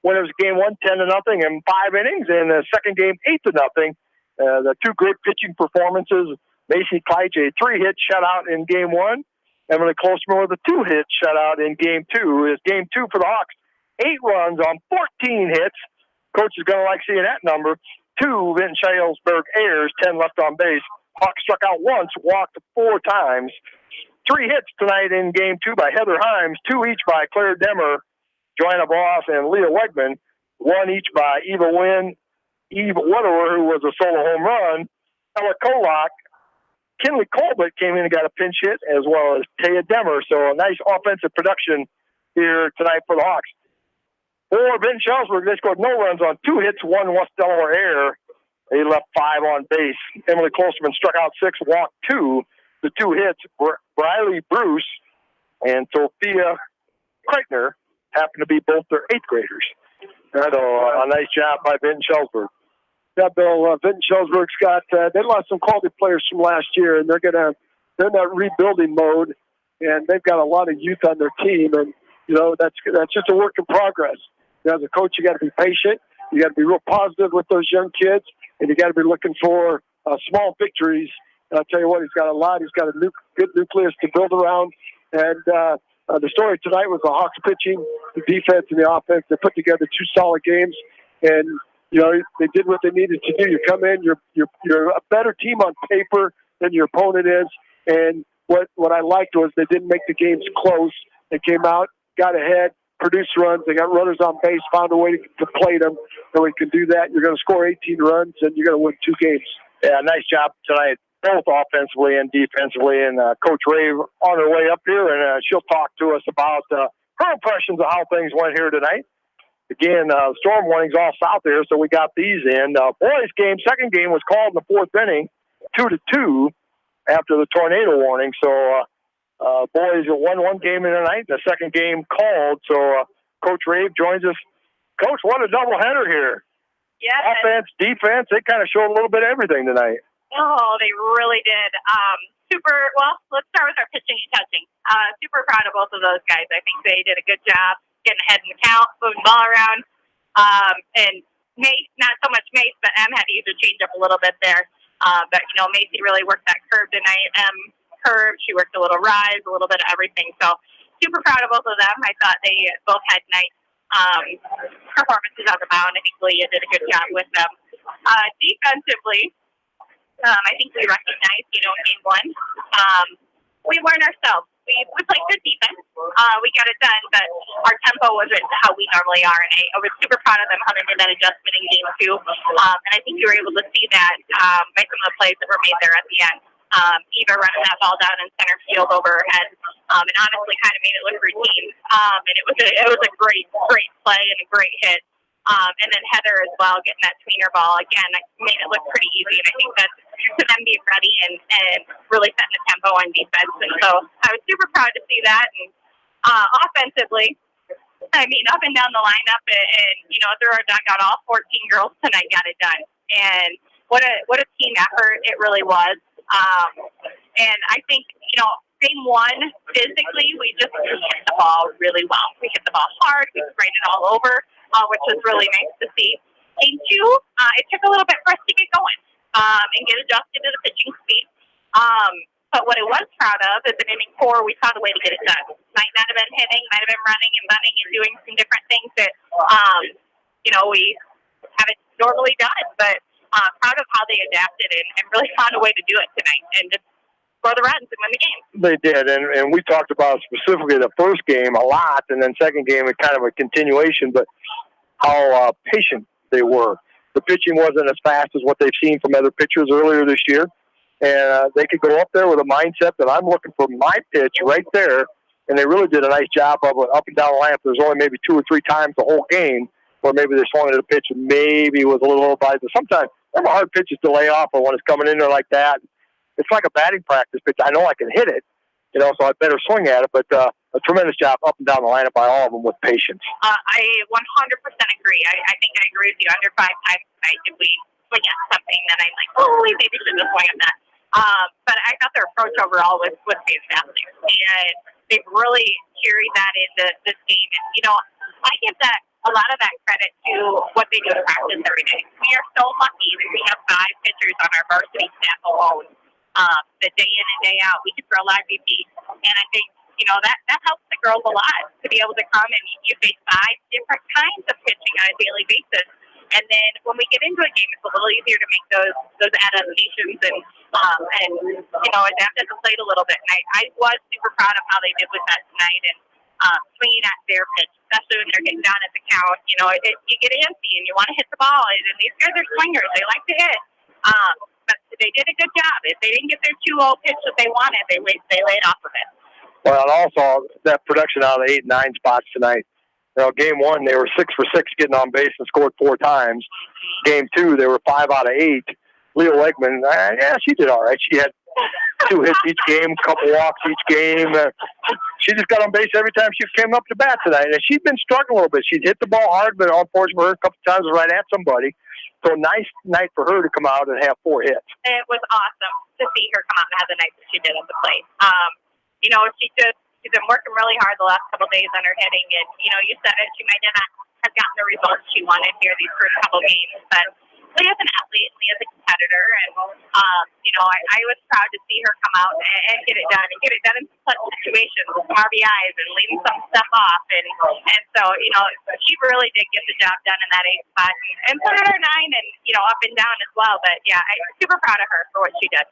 Speaker 1: Winners game 1, 10-0 in 5 innings, and the second game 8-0. The 2 great pitching performances. Macy Kleitch, a 3-hit shutout in game 1. Emily Klosterman with a 2-hit shutout in game 2. Is game 2 for the Hawks. 8 runs on 14 hits. Coach is going to like seeing that number. 2 Vinton-Shellsburg errors, 10 left on base. Hawks struck out once, walked 4 times. 3 hits tonight in game 2 by Heather Himes, 2 each by Claire Demmer, Joanna Voss, and Leah Wegman, 1 each by Eva Wynn, Eve Widower, who was a solo home run, Ella Kolak, Kinley Colbert came in and got a pinch hit, as well as Taya Demmer. So a nice offensive production here tonight for the Hawks. For Vinton-Shellsburg, they scored no runs on 2 hits, 1 West Delaware error. They left 5 on base. Emily Klosterman struck out 6, walked 2. The 2 hits, Briley Bruce and Sophia Kreitner, happened to be both their 8th graders. So a nice job by Vinton-Shellsburg.
Speaker 2: Yeah, Bill, Vinton-Shellsburg's got, they lost some quality players from last year, and they're in that rebuilding mode, and they've got a lot of youth on their team, and, you know, that's just a work in progress. You know, as a coach, you got to be patient. You got to be real positive with those young kids, and you got to be looking for small victories. And I'll tell you what, he's got a lot. He's got a good nucleus to build around. And the story tonight was the Hawks pitching, the defense, and the offense. They put together 2 solid games. And they did what they needed to do. You come in, you're a better team on paper than your opponent is. And what I liked was they didn't make the games close. They came out, got ahead, produced runs. They got runners on base, found a way to play them. And we can do that. You're going to score 18 runs, and you're going to win 2 games.
Speaker 1: Yeah, nice job tonight, both offensively and defensively. And Coach Ray on her way up here, and she'll talk to us about her impressions of how things went here tonight. Again, storm warnings all south there, so we got these in. Boys game, second game was called in the 4th inning, 2-2 after the tornado warning. So boys won one game in the night, the second game called. So Coach Rave joins us. Coach, what a doubleheader here.
Speaker 16: Yeah.
Speaker 1: Offense, defense, they kind of showed a little bit of everything tonight.
Speaker 16: Oh, they really did. Well, let's start with our pitching and catching. Super proud of both of those guys. I think they did a good job getting ahead in the count, moving the ball around. And Mace, not so much Mace, but M had to use her change up a little bit there. But, Macy really worked that curve tonight. Curve, she worked a little rise, a little bit of everything. So super proud of both of them. I thought they both had nice performances on the mound. I think Leah did a good job with them. Defensively, I think we recognized, in game one, we weren't ourselves. We played good defense. We got it done, but our tempo wasn't how we normally are. And I was super proud of them how they made that adjustment in game 2. And I think you were able to see that by some of the plays that were made there at the end. Eva running that ball down in center field over her head, and honestly kind of made it look routine. And it was a great play and a great hit. And then Heather as well, getting that tweener ball again, made it look pretty easy. And I think that's to them being ready and really setting the tempo on defense. And so I was super proud to see that. And offensively, I mean, up and down the lineup, and through our dugout, all 14 girls tonight got it done. And what a team effort it really was. And I think, game 1, physically, we just hit the ball really well. We hit the ball hard. We sprayed it all over, which was really nice to see. Game 2, it took a little bit for us to get going and get adjusted to the pitching speed. But what I was proud of is that in inning 4, we found a way to get it done. Might not have been hitting, might have been running and bunting and doing some different things that, we haven't normally done. But proud of how they adapted and really found a way to do it tonight and just score the runs and win the game.
Speaker 1: They did, and we talked about specifically the first game a lot, and then second game was kind of a continuation, but how patient they were. The pitching wasn't as fast as what they've seen from other pitchers earlier this year, and they could go up there with a mindset that I'm looking for my pitch right there, and they really did a nice job of it up and down the line. There's only maybe 2 or 3 times the whole game where maybe they swung at a pitch and maybe was a little by, but sometimes they're hard pitches to lay off, or when it's coming in there like that, it's like a batting practice pitch. I know I can hit it, so I better swing at it, but a tremendous job up and down the lineup by all of them with patience.
Speaker 16: I 100% agree. I think I agree with you. Under 5 times tonight, if we swing at something, then I'm like, we maybe should have swung at that. But I thought their approach overall was fantastic. And they've really carried that into this game. And, I give a lot of that credit to what they do in practice every day. We are so lucky that we have 5 pitchers on our varsity staff alone. That day in and day out, we can throw live BP. And I think, that helps the girls a lot to be able to come and you face 5 different kinds of pitching on a daily basis. And then when we get into a game, it's a little easier to make those adaptations and adapt at the plate a little bit. And I was super proud of how they did with that tonight and swinging at their pitch, especially when they're getting down at the count. You get antsy and you want to hit the ball. And these guys are swingers; they like to hit. But they did a good job. If they didn't get their 2-0 pitch that they wanted, they laid off of it.
Speaker 1: Well, and also that production out of the 8 and 9 spots tonight. Game 1, they were 6 for 6 getting on base and scored 4 times. Game 2, they were 5 out of 8. Leah Wegman, she did all right. She had 2 hits each game, a couple walks each game. She just got on base every time she came up to bat tonight. And she's been struggling a little bit. She'd hit the ball hard, but unfortunately for her, a couple times right at somebody. So nice night for her to come out and have 4 hits.
Speaker 16: It was awesome to see her come out and have the night that she did at the plate. She's been working really hard the last couple of days on her hitting, and you said it. She might not have gotten the results she wanted here these first couple games, but Leah's an athlete, and Leah's a competitor, and I was proud to see her come out and get it done in such situations with some RBIs and leading some stuff off, and so she really did get the job done in that 8th spot, and so did our 9, and up and down as well. But yeah, I'm super proud of her for what she did.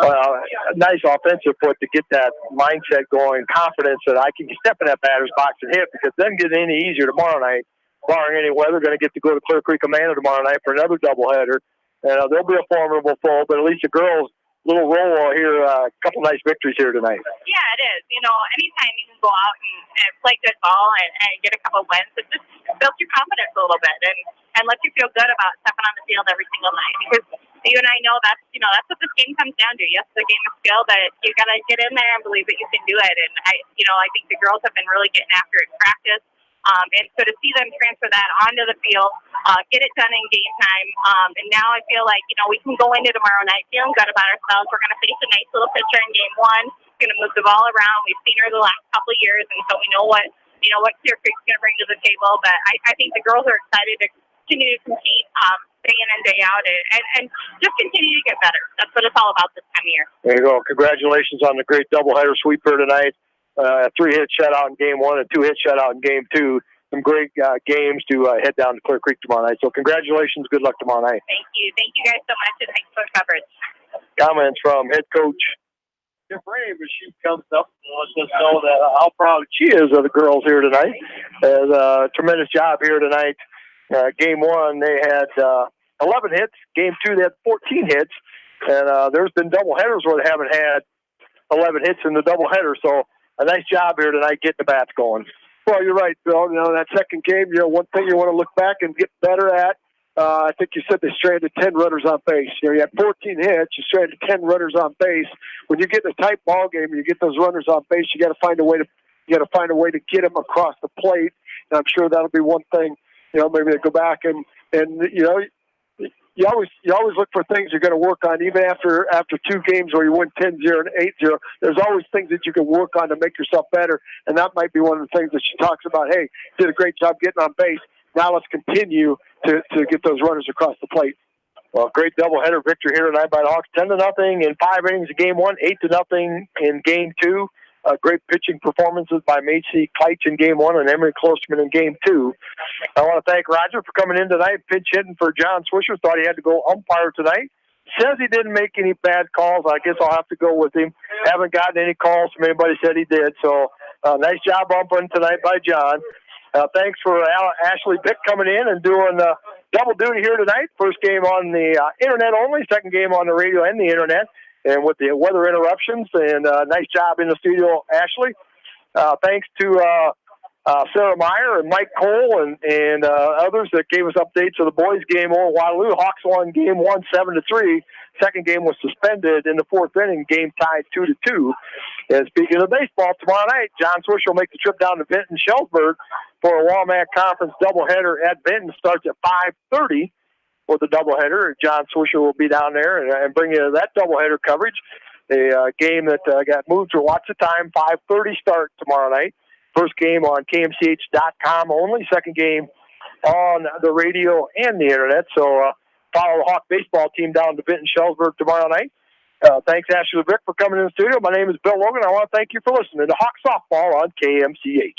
Speaker 1: Well, nice offensive put to get that mindset going, confidence that I can step in that batter's box and hit, because it doesn't get any easier tomorrow night. Barring any weather, going to get to go to Clear Creek Amana tomorrow night for another doubleheader. They'll be a formidable foe, but at least the girls, little roll here, a couple nice victories here tonight.
Speaker 16: Yeah, it is. Anytime you can go out and play good ball and get a couple wins, it just builds your confidence a little bit and lets you feel good about stepping on the field every single night. Because you and I know that's what this game comes down to. Yes, it's a game of skill, but you got to get in there and believe that you can do it. And I think the girls have been really getting after it in practice. And so to see them transfer that onto the field, get it done in game time, and now I feel like, we can go into tomorrow night feeling good about ourselves. We're going to face a nice little pitcher in game 1. Going to move the ball around. We've seen her the last couple of years, and so we know what Clear Creek's going to bring to the table. But I think the girls are excited to continue to compete day in and day out and just continue to get better. That's what it's all about this time of year.
Speaker 1: There you go. Congratulations on the great doubleheader sweep here tonight. 3-hit shutout in game 1 and 2-hit shutout in game 2. Some great games to head down to Clear Creek tomorrow night. So congratulations. Good luck tomorrow night.
Speaker 16: Thank you. Thank you guys so much, and thanks for the coverage.
Speaker 1: Comments from head coach Jeff Ray, as she comes up and lets us know that how proud she is of the girls here tonight. Has a tremendous job here tonight. Game 1, they had 11 hits. Game 2, they had 14 hits. And there's been doubleheaders where they haven't had 11 hits in the doubleheader. So a nice job here tonight getting the bats going.
Speaker 2: Well, you're right, Bill. That second game, one thing you want to look back and get better at. I think you said they stranded 10 runners on base. You had 14 hits, you stranded 10 runners on base. When you get in a tight ball game and you get those runners on base, you got to find a way to get them across the plate. And I'm sure that'll be one thing. Maybe they go back and you always look for things you're going to work on, even after 2 games where you win 10-0 and 8-0. There's always things that you can work on to make yourself better, and that might be one of the things that she talks about. Hey, did a great job getting on base. Now let's continue to get those runners across the plate.
Speaker 1: Well, great doubleheader victory here tonight by the Hawks. 10-0 in 5 innings in game 1, 8-0 in game 2. Great pitching performances by Macy Kleitch in game 1 and Emery Klosterman in game 2. I want to thank Roger for coming in tonight, pinch hitting for John Swisher. Thought he had to go umpire tonight. Says he didn't make any bad calls. I guess I'll have to go with him. Haven't gotten any calls from anybody said he did. So nice job umpiring tonight by John. Thanks for Ashley Bick coming in and doing double duty here tonight. First game on the internet only, second game on the radio and the internet. And with the weather interruptions, and nice job in the studio, Ashley. Thanks to Sarah Meyer and Mike Cole and others that gave us updates of the boys' game over Waterloo. Hawks won game 1 7-3. Second game was suspended in the 4th inning. Game tied 2-2. And speaking of baseball, tomorrow night, John Swisher will make the trip down to Vinton-Shellsburg for a Walmart Conference doubleheader at Vinton. Starts at 5:30. For the doubleheader. John Swisher will be down there and bring you that doubleheader coverage. A game that got moved to lots of time, 5:30 start tomorrow night. First game on KMCH.com only. Second game on the radio and the internet. So follow the Hawk baseball team down to Vinton-Shellsburg tomorrow night. Thanks, Ashley Brick, for coming in the studio. My name is Bill Logan. I want to thank you for listening to Hawk Softball on KMCH.